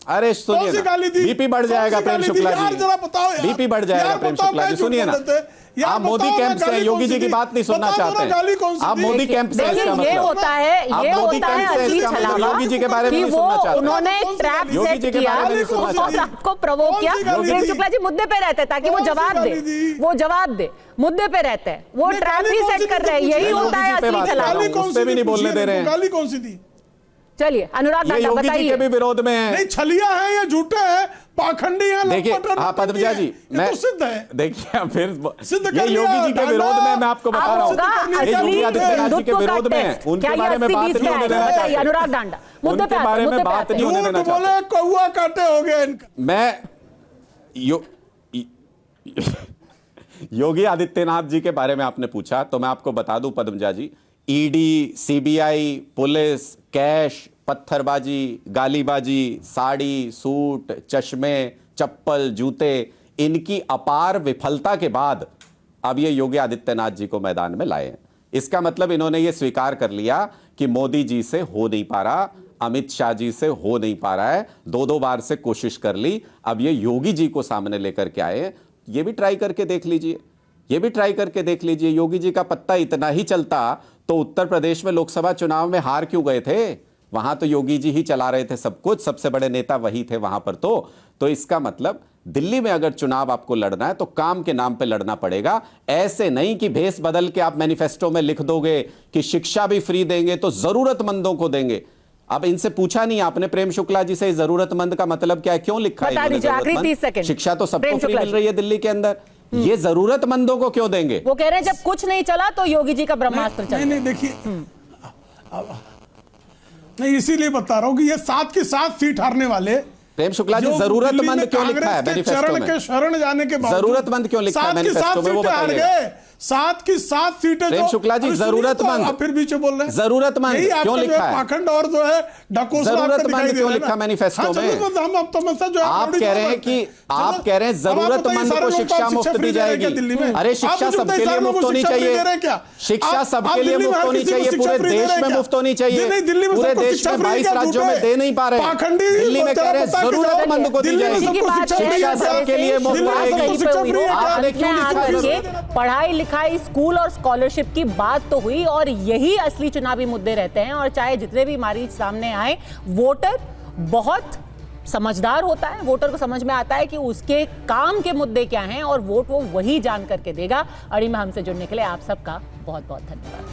अरे सुनिए ना, बीपी बढ़ जाएगा प्रेम शुक्ला जी, बीपी बढ़ जाएगा प्रेम शुक्ला जी, सुनिए ना। आप मोदी कैंप से हैं, योगी जी की बात नहीं सुनना चाहते हैं, आप मोदी कैंप से हैं, इसका मतलब ये होता है असली छलावा, योगी जी के बारे में नहीं सुनना चाहते, उन्होंने ट्रैप सेट किया और आपको प्रोवोक किया। प्रेम शुक्ला जी मुद्दे पे रहते हैं ताकि वो जवाब दे, मुद्दे पे रहते हैं, वो ट्रैप ही सेट कर रहे हैं, यही होता है असली छलावा। उससे भी नहीं बोलने दे रहे हैं। गाली कौन सी दी? चलिए अनुराग ढांडा योगी जी के भी विरोध में है। नहीं, छलिया है या झूठे है, पाखंडी है, देखिए हाँ पद्मजा जी, मैं सिद्ध है। देखिए फिर सिद्ध ये योगी जी के विरोध में मैं आपको बता रहा हूँ, ये योगी आदित्यनाथ जी के विरोध में है, उनके बारे में बात नहीं होने देना चाहिए। अनुराग ढांडा मुद्दे पे बारे में बात नहीं होने देना चाहिए। बोले कौआ काटे हो गए इनका। मैं योगी आदित्यनाथ जी के बारे में आपने पूछा, तो मैं आपको बता दूं पद्मजा जी, ईडी, सीबीआई, पुलिस, कैश, पत्थरबाजी, गालीबाजी, साड़ी, सूट, चश्मे, चप्पल, जूते, इनकी अपार विफलता के बाद अब ये योगी आदित्यनाथ जी को मैदान में लाए हैं। इसका मतलब इन्होंने ये स्वीकार कर लिया कि मोदी जी से हो नहीं पा रहा, अमित शाह जी से हो नहीं पा रहा है, दो बार से कोशिश कर ली, अब ये योगी जी को सामने लेकर के आए। ये भी ट्राई करके देख लीजिए, ये भी ट्राई करके देख लीजिए। योगी जी का पत्ता इतना ही चलता तो उत्तर प्रदेश में लोकसभा चुनाव में हार क्यों गए थे? वहां तो योगी जी ही चला रहे थे सब कुछ, सबसे बड़े नेता वही थे वहां पर। तो इसका मतलब दिल्ली में अगर चुनाव आपको लड़ना है तो काम के नाम पे लड़ना पड़ेगा, ऐसे नहीं कि भेस बदल के आप मैनिफेस्टो में लिख दोगे कि शिक्षा भी फ्री देंगे तो जरूरतमंदों को देंगे। अब इनसे पूछा नहीं आपने प्रेम शुक्ला जी से, जरूरतमंद का मतलब क्या है, क्यों लिखा है इन्होंने जरूरतमंद? शिक्षा तो सबको फ्री मिल रही है दिल्ली के अंदर, ये जरूरतमंदों को क्यों देंगे? वो कह रहे हैं जब कुछ नहीं चला तो योगी जी का ब्रह्मास्त्र चला। नहीं देखिए, नहीं इसीलिए बता रहा हूं कि ये 7 की 7 सीट हारने वाले प्रेम शुक्ला जी, जरूरतमंद क्यों लिखा है मैनिफेस्टो में? शरण जाने के बाद जरूरतमंद क्यों लिखा है मैनिफेस्टो में, वो बताइए। 7 की 7 सीटें प्रेम जो- शुक्ला जी, अरे सुनिए तो जरूरतमंद। आप फिर बीच में बोल रहे हैं जरूरतमंद यही आपका क्यों जो है लिखा है? पाखंड और जो है ढकोसला आपका जरूरतमंद दिखाई दे क्यों रहा है लिखा ना? मैनिफेस्टो हाँ, में? जरूरतमंद, हम अब तो मतलब जो है आप ऑलरेडी कह रहे हैं जरूरत है। कि आप चलो, कह रहे हैं अब आपको बताइए, जरूरतमंद सारे को लोग शिक्षा आप मुफ्त फ्री दी दे रहे हैं क्या जाएगी। दिल्ली में? अरे आप शिक्षा मुझे सबके बताइए, लिए सारे लोगों मुफ्त को होनी शिक्षा फ्री चाहिए। दे रहे हैं क्या? शिक्षा आप सबके लिए दिल्ली में मुफ्त हर होनी किसी को चाहिए, शिक्षा पूरे फ्री दे देश रहे हैं में क्या? मुफ्त होनी चाहिए। नहीं, दिल्ली में पूरे सबको देश शिक्षा में फ्री 22 क्या राज्यों में झूठे? दे नहीं पा रहे हैं। पाखंडी दिल्ली में कह रहे हैं बता के जाओ। जरूरतमंद को दी दिल्ली में जाएगी। सबको शिक्षा फ्री शिक्षा है क्या? सबके लिए मुफ्त दिल्ली में रहेगी। सबको शिक्षा फ्री है क्या? आपने क्यों लिखा है देखिए, पढ़ाई लिखाई स्कूल और स्कॉलरशिप की बात तो हुई और यही असली चुनावी मुद्दे रहते हैं। और चाहे जितने भी मारीच सामने आए, वोटर बहुत समझदार होता है, वोटर को समझ में आता है कि उसके काम के मुद्दे क्या हैं और वोट वो वही जान करके देगा। अड़ी में हमसे जुड़ने के लिए आप सबका बहुत बहुत धन्यवाद।